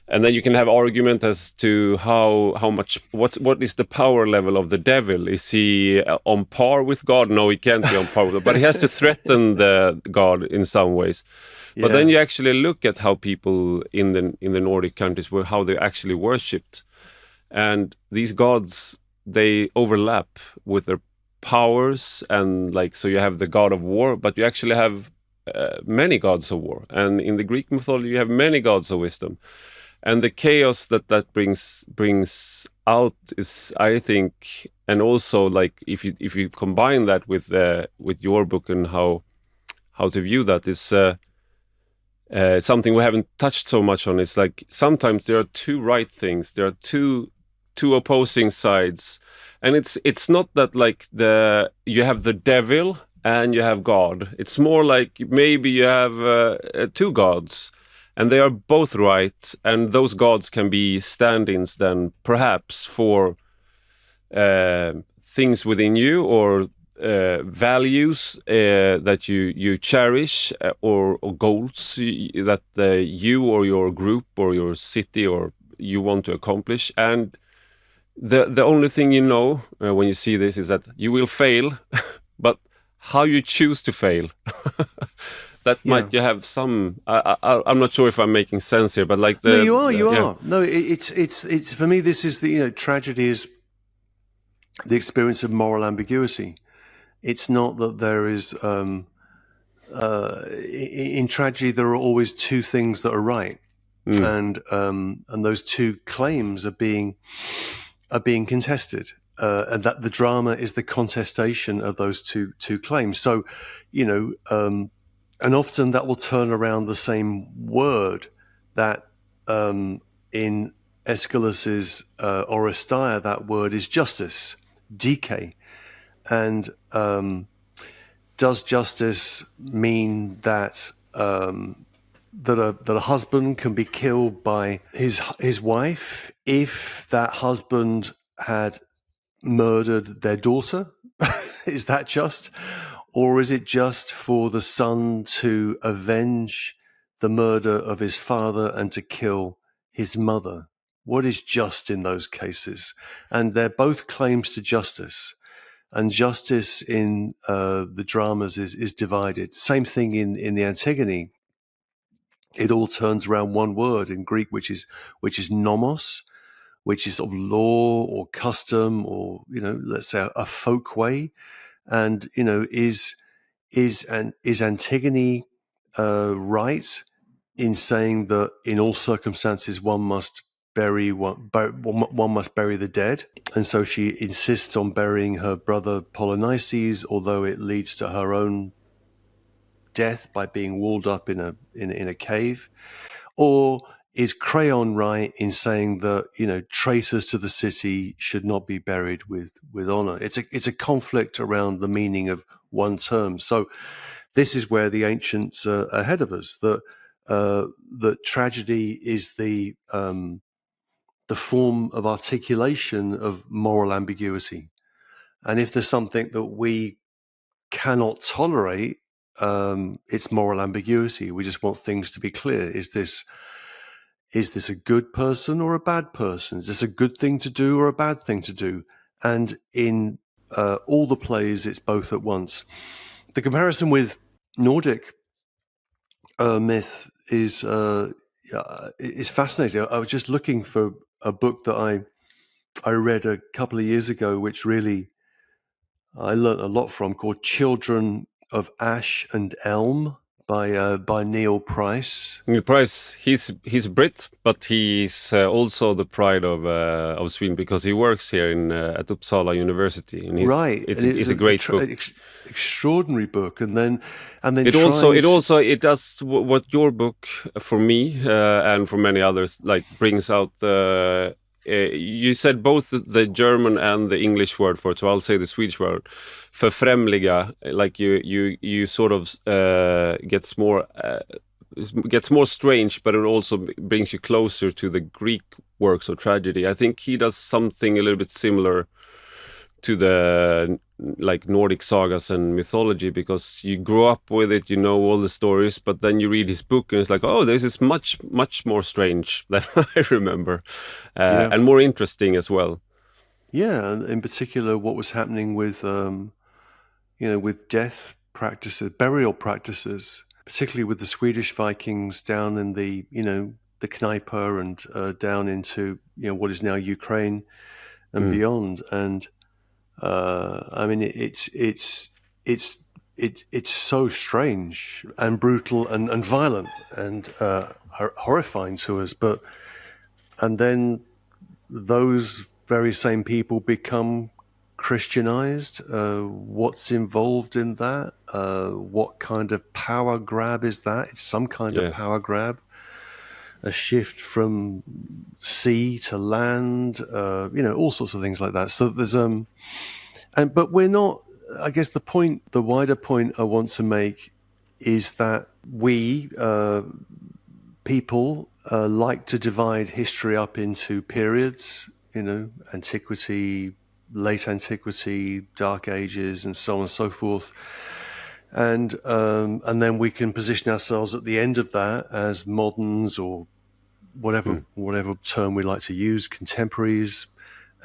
and then you can have argument as to how much, what is the power level of the devil? Is he on par with God? No, he can't be on par with God, but he has to threaten the God in some ways. But then you actually look at how people in the Nordic countries how they actually worshipped, and these gods, they overlap with their powers, and so you have the god of war, but you actually have many gods of war, and in the Greek mythology you have many gods of wisdom. And the chaos that brings out is, I think, and also if you combine that with your book and how to view that, is something we haven't touched so much on is like sometimes there are two right things, there are two opposing sides, and it's not that like you have the devil and you have God. It's more like maybe you have two gods, and they are both right, and those gods can be stand-ins then perhaps for things within you, or values that you cherish, or goals that you or your group or your city or you want to accomplish. And the only thing you know when you see this is that you will fail, but how you choose to fail, that Yeah. might you have some. I'm not sure if I'm making sense here, but like No, you are. You yeah. are. No, it's for me. This is the tragedy is the experience of moral ambiguity. It's not that there is in tragedy there are always two things that are right, and those two claims are being contested, and that the drama is the contestation of those two claims. So, and often that will turn around the same word that in Aeschylus's Oresteia, that word is justice, dike. And does justice mean that that a husband can be killed by his wife if that husband had murdered their daughter? Is that just? Or is it just for the son to avenge the murder of his father and to kill his mother? What is just in those cases? And they're both claims to justice. And justice in the dramas is divided. Same thing in the Antigone. It all turns around one word in Greek, which is nomos, which is of law or custom, or let's say a folk way. And is Antigone right in saying that in all circumstances one must bury the dead, and so she insists on burying her brother Polynices, although it leads to her own death by being walled up in a cave? Or is Creon right in saying that traitors to the city should not be buried with honor? It's a conflict around the meaning of one term. So this is where the ancients are ahead of us. That tragedy is the form of articulation of moral ambiguity, and if there's something that we cannot tolerate, it's moral ambiguity. We just want things to be clear. Is this a good person or a bad person? Is this a good thing to do or a bad thing to do? And in all the plays, it's both at once. The comparison with Nordic myth is fascinating. I was just looking for a book that I read a couple of years ago, which really I learned a lot from, called Children of Ash and Elm by Neil Price. Neil Price, he's Brit, but he's also the pride of Sweden because he works here at Uppsala University, and Right, it's a great book, extraordinary book, and then it does what your book for me and for many others like brings out. You said both the German and the English word for it, so I'll say the Swedish word, förfrämliga. Like you sort of gets more strange, but it also brings you closer to the Greek works of tragedy. I think he does something a little bit similar to the like Nordic sagas and mythology, because you grow up with it, you know all the stories, but then you read his book and it's like, oh, this is much more strange than I remember, and more interesting as well. Yeah, and in particular, what was happening with with death practices, burial practices, particularly with the Swedish Vikings down in the the Knipa and down into what is now Ukraine and beyond. And I mean, it's so strange and brutal and violent and horrifying to us. And then those very same people become Christianized? What's involved in that? What kind of power grab is that? It's some kind of power grab. A shift from sea to land, all sorts of things like that. So there's but we're not. I guess the wider point I want to make is that we people like to divide history up into periods. Antiquity, late antiquity, dark ages, and so on and so forth. And then we can position ourselves at the end of that as moderns, or whatever term we like to use, contemporaries,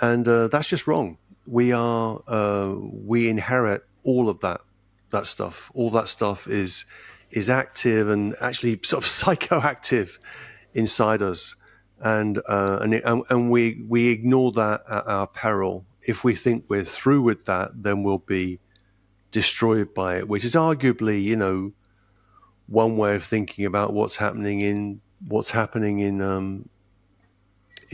and that's just wrong. We inherit all of that stuff. All that stuff is active and actually sort of psychoactive inside us, and we ignore that at our peril. If we think we're through with that, then we'll be destroyed by it, which is arguably, one way of thinking about what's happening in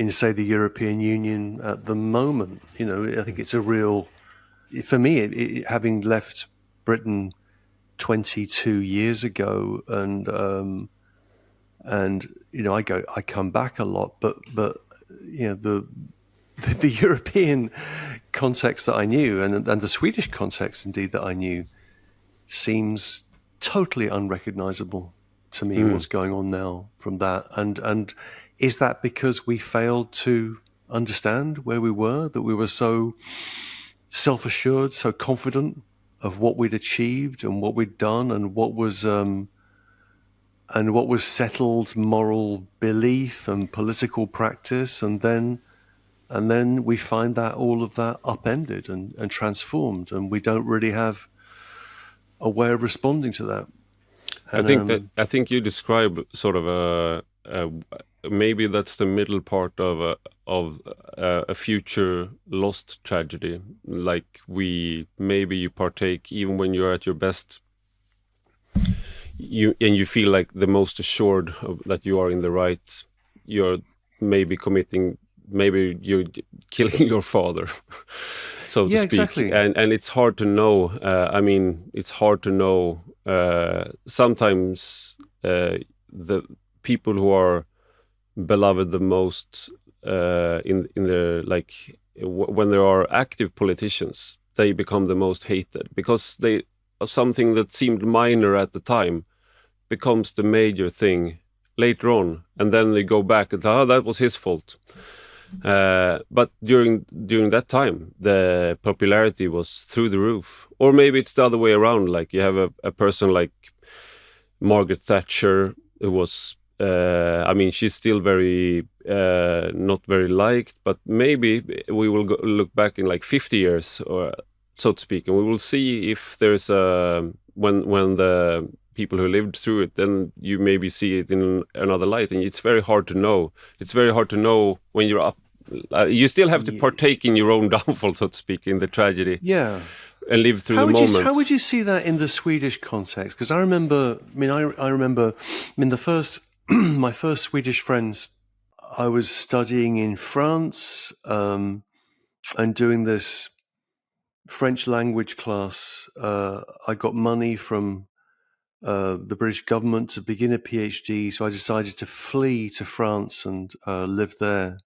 say the European Union at the moment. I think it's for me, having left Britain 22 years ago, and I come back a lot, but the European context that I knew, and the Swedish context indeed that I knew, seems totally unrecognizable to me. What's going on now from that, and is that because we failed to understand where we were, that we were so self-assured, so confident of what we'd achieved and what we'd done, and what was settled moral belief and political practice, and then we find that all of that upended and transformed, and we don't really have a way of responding to that. And, I think you describe sort of a maybe that's the middle part of a future lost tragedy. Like maybe you partake even when you're at your best. You feel like the most assured that you are in the right. You're maybe you're killing your father, so to speak. Exactly. And it's hard to know. It's hard to know. Sometimes the people who are beloved the most in their, like, when there are active politicians, they become the most hated because something that seemed minor at the time becomes the major thing later on, and then they go back and say, that was his fault. But during that time, the popularity was through the roof. Or maybe it's the other way around. Like you have a person like Margaret Thatcher, who was, she's still very not very liked, but maybe we will look back in like 50 years, or so to speak, and we will see if there's when the people who lived through it, then you maybe see it in another light, and it's very hard to know. It's very hard to know when you're up. You still have to partake in your own downfall, so to speak, in the tragedy. Yeah. And live through the moment. How would you see that in the Swedish context? Because I remember, the first, my first Swedish friends, I was studying in France and doing this French language class. I got money from the British government to begin a PhD, so I decided to flee to France and live there.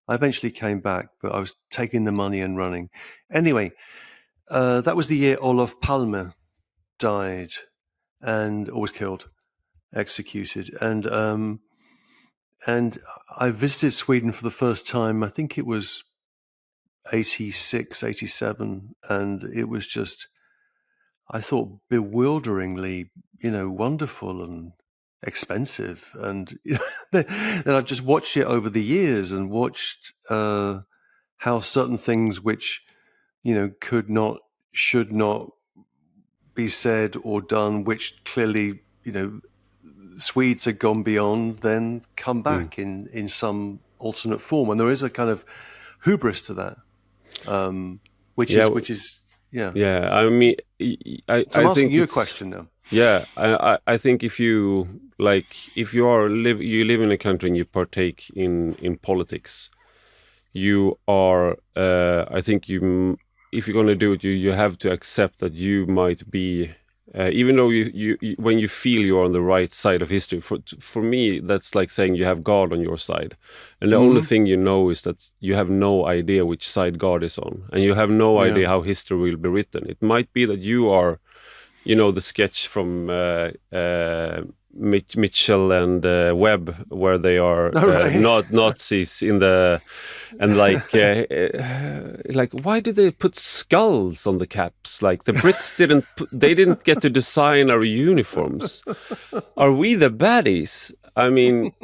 I eventually came back, but I was taking the money and running. Anyway, that was the year Olof Palme died or was killed, executed. And I visited Sweden for the first time, I think it was 86, 87, and it was just, I thought, bewilderingly, wonderful and expensive. And then I've just watched it over the years and watched how certain things which, could not, should not be said or done, which clearly, Swedes had gone beyond, then come back in some alternate form. And there is a kind of hubris to that, which is. Yeah, I mean, I'm asking you a question now. Yeah, I think if you live in a country and you partake in politics, you are. I think you if you're going to do it, you have to accept that you might be, even though you when you feel you're on the right side of history. For me, that's like saying you have God on your side, and the only thing you know is that you have no idea which side God is on, and you have no idea how history will be written. It might be that you are, the sketch from Mitchell and Webb, where they are not Nazis in the, and like why did they put skulls on the caps? Like the Brits they didn't get to design our uniforms. Are we the baddies? I mean,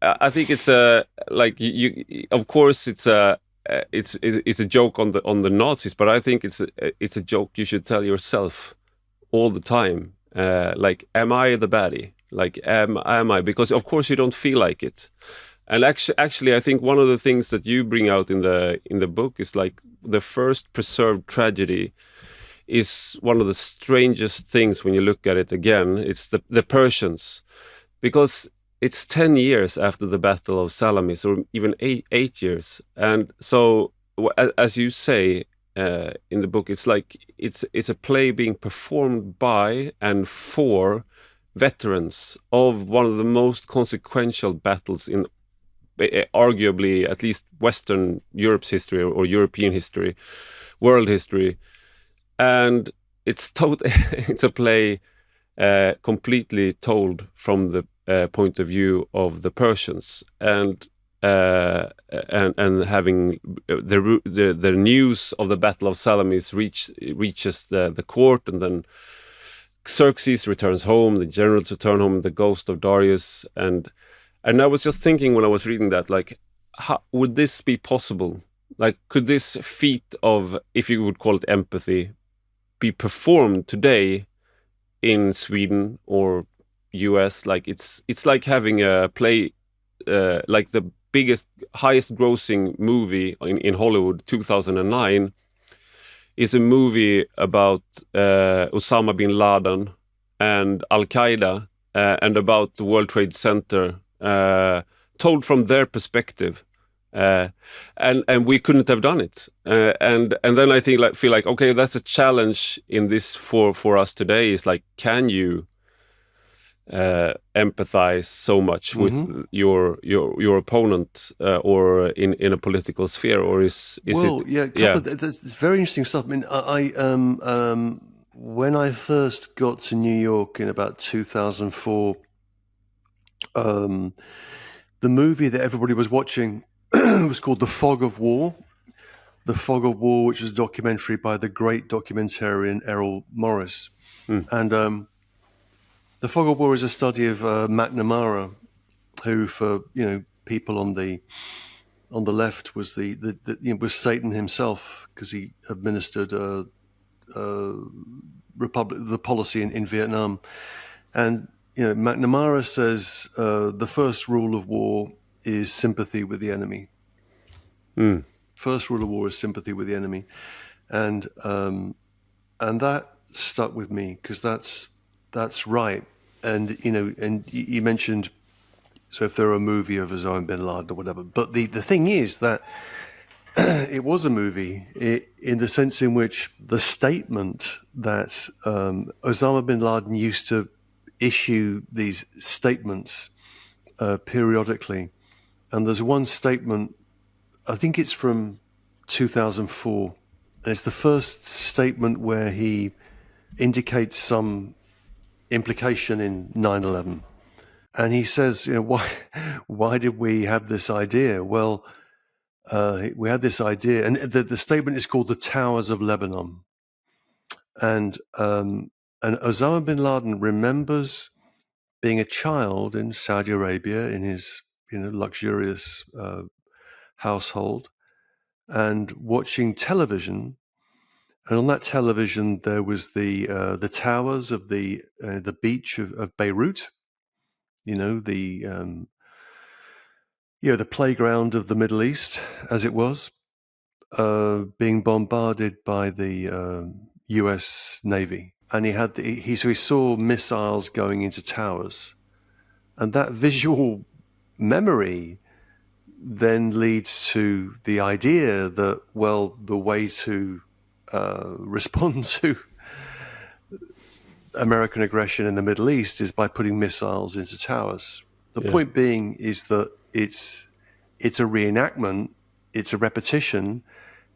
I think it's a like you. Of course, it's a joke on the Nazis, but I think it's a joke you should tell yourself all the time. Like, am I the baddie? Like, am I? Because of course you don't feel like it. And actually, I think one of the things that you bring out in the book is like the first preserved tragedy is one of the strangest things when you look at it again. It's the Persians, because it's 10 years after the Battle of Salamis, or even 8 years. And so, as you say in the book, it's like it's a play being performed by and for veterans of one of the most consequential battles in arguably at least Western Europe's history, or European history, world history. And it's it's a play completely told from the point of view of the Persians, and having the news of the Battle of Salamis reaches the court, and then Xerxes returns home, the generals return home, the ghost of Darius, and I was just thinking when I was reading that, like, how would this be possible? Like, could this feat of, if you would call it empathy, be performed today in Sweden or US? Like, it's like having a play, like the highest grossing movie in Hollywood, 2009, is a movie about Osama bin Laden and Al-Qaeda, and about the World Trade Center, told from their perspective. And we couldn't have done it. And then I feel like, okay, that's a challenge in this for us today, is like, can you empathize so much with your opponent, or in a political sphere, or is well, it? It's very interesting stuff. I mean, I when I first got to New York in about 2004, the movie that everybody was watching was called The Fog of War. The Fog of War, which is a documentary by the great documentarian Errol Morris. And The Fog of War is a study of McNamara, who, for people on the left, was was Satan himself, because he administered the policy in Vietnam. And McNamara says the first rule of war is sympathy with the enemy. First rule of war is sympathy with the enemy, and that stuck with me, because that's right. And and you mentioned, so if there were a movie of Osama bin Laden or whatever, but the thing is that it was a movie in the sense in which the statement that Osama bin Laden used to issue these statements periodically, and there's one statement, I think it's from 2004, and it's the first statement where he indicates some implication in 9/11, and he says, why did we have this idea? Well, we had this idea, and the statement is called the Towers of Lebanon, and Osama bin Laden remembers being a child in Saudi Arabia in his luxurious household, and watching television. And on that television, there was the towers of the beach of Beirut, the playground of the Middle East, as it was, being bombarded by the U.S. Navy. And he saw missiles going into towers, and that visual memory then leads to the idea that, well, the way to respond to American aggression in the Middle East is by putting missiles into towers. The point being is that it's a reenactment, it's a repetition,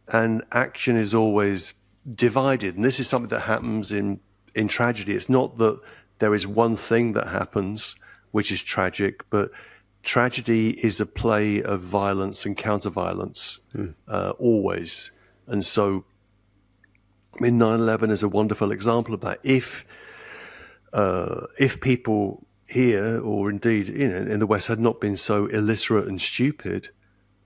and action is always divided. And this is something that happens in tragedy. It's not that there is one thing that happens which is tragic, but tragedy is a play of violence and counter-violence, always. And so, I mean, 9/11 is a wonderful example of that. If people here, or indeed in the West, had not been so illiterate and stupid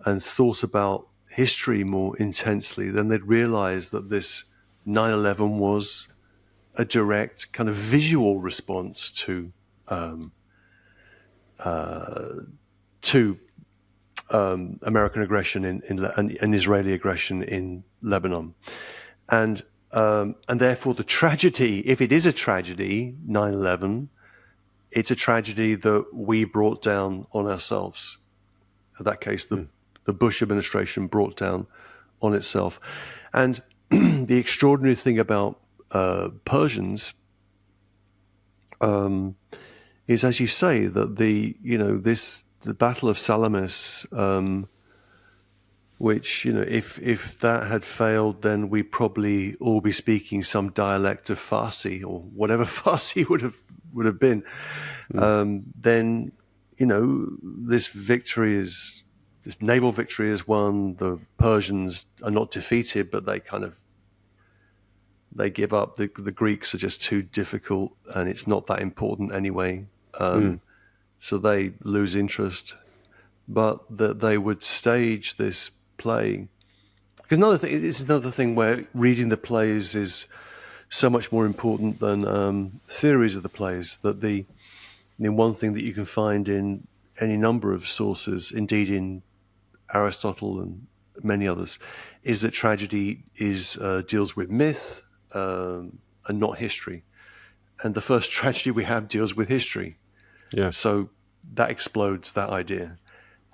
and thought about history more intensely, then they'd realize that this 9/11 was a direct kind of visual response to American aggression and Israeli aggression in Lebanon, and therefore the tragedy, if it is a tragedy, 9/11, it's a tragedy that we brought down on ourselves. In that case, the Bush administration brought down on itself. And the extraordinary thing about Persians is, as you say, that the Battle of Salamis, which if that had failed, then we'd probably all be speaking some dialect of Farsi or whatever Farsi would have been. Then this naval victory is won. The Persians are not defeated, but they give up. The Greeks are just too difficult, and it's not that important anyway. So they lose interest. But that they would stage this play. Because it's another thing where reading the plays is so much more important than theories of the plays. That one thing that you can find in any number of sources, indeed in Aristotle and many others, is that tragedy deals with myth and not history. And the first tragedy we have deals with history. Yeah. So that explodes that idea.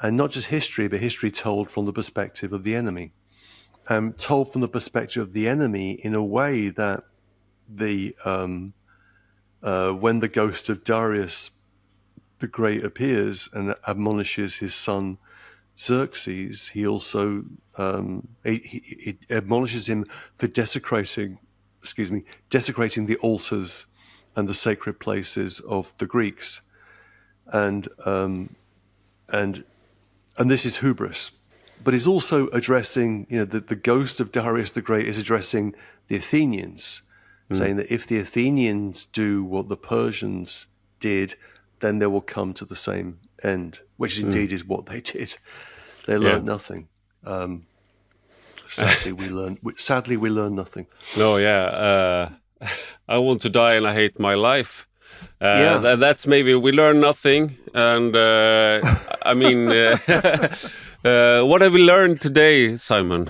And not just history, but history told from the perspective of the enemy. Told from the perspective of the enemy in a way that when the ghost of Darius the Great appears and admonishes his son Xerxes, he also he admonishes him for desecrating the altars and the sacred places of the Greeks, and this is hubris, but he's also addressing, the ghost of Darius the Great is addressing the Athenians, saying that if the Athenians do what the Persians did, then they will come to the same end, which indeed is what they did. They learned nothing. Sadly, we learn nothing. No, I want to die and I hate my life. That's maybe we learn nothing. And I mean, what have we learned today, Simon?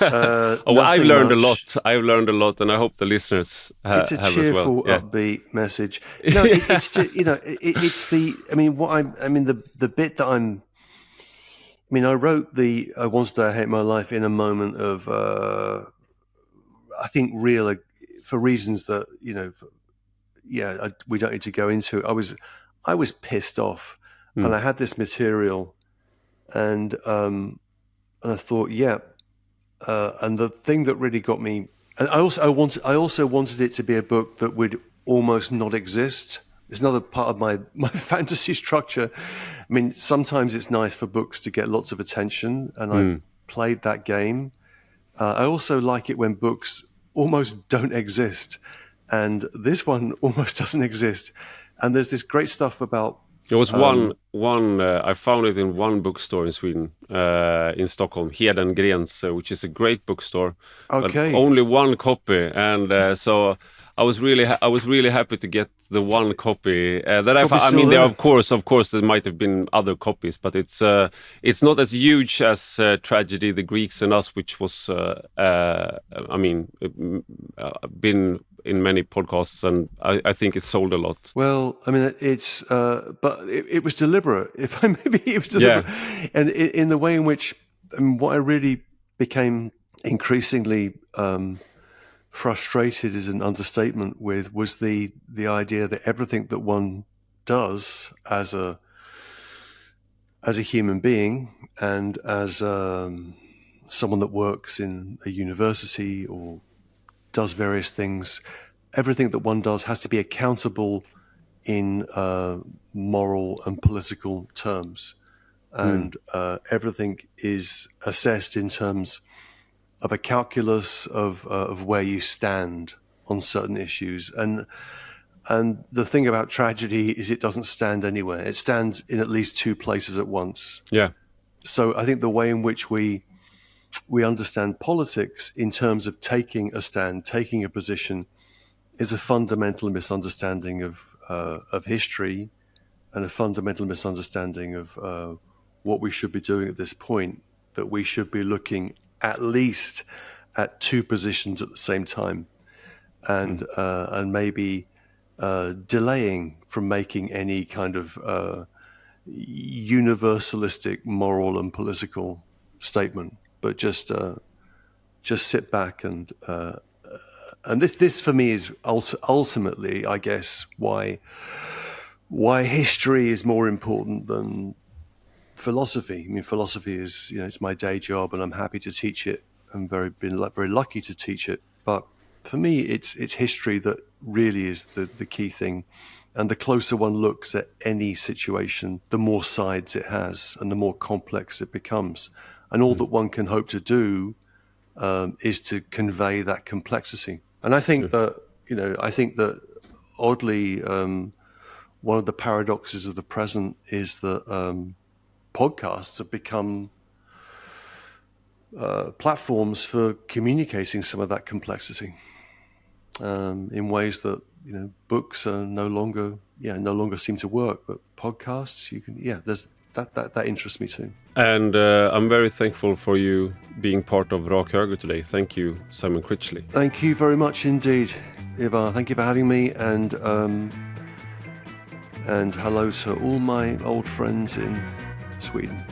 I've learned a lot. I've learned a lot, and I hope the listeners have as well. It's a cheerful, upbeat message. No, it's the bit that I'm. I mean, I wrote I Once Did I Hate My Life in a moment of, I think, real, for reasons that, we don't need to go into. I was pissed off, and I had this material, and I thought, and the thing that really got me, and I also wanted it to be a book that would almost not exist. It's another part of my fantasy structure. I mean, sometimes it's nice for books to get lots of attention, and I played that game. I also like it when books almost don't exist, and this one almost doesn't exist. And there's this great stuff about. There was one. I found it in one bookstore in Sweden, in Stockholm, Hedengrens, which is a great bookstore. Okay. But only one copy, and so I was really happy to get the one copy that I found. I mean, there of course there might have been other copies, but it's not as huge as Tragedy, the Greeks and Us, which was been in many podcasts, and I think it sold a lot. Well, I mean, but it was deliberate. It was deliberate, and in the way in which what I really became increasingly frustrated is an understatement with was the idea that everything that one does as a human being and as someone that works in a university or does various things, everything that one does has to be accountable in moral and political terms. And everything is assessed in terms of a calculus of where you stand on certain issues. And the thing about tragedy is it doesn't stand anywhere. It stands in at least two places at once. Yeah. So I think the way in which we understand politics in terms of taking a stand, taking a position, is a fundamental misunderstanding of history and a fundamental misunderstanding of what we should be doing at this point, that we should be looking at least at two positions at the same time and maybe delaying from making any kind of universalistic moral and political statement, but just sit back and this for me is ultimately, I guess, why history is more important than philosophy. I mean, philosophy is, it's my day job, and I'm happy to teach it. I'm very lucky to teach it. But for me, it's history that really is the key thing. And the closer one looks at any situation, the more sides it has, and the more complex it becomes. And all that one can hope to do is to convey that complexity. And I think that oddly, one of the paradoxes of the present is that podcasts have become platforms for communicating some of that complexity in ways that books are no longer seem to work. But podcasts, there's that interests me too. And I'm very thankful for you being part of Rak Höger today. Thank you, Simon Critchley. Thank you very much indeed, Ivar. Thank you for having me, and hello to all my old friends in Sweden.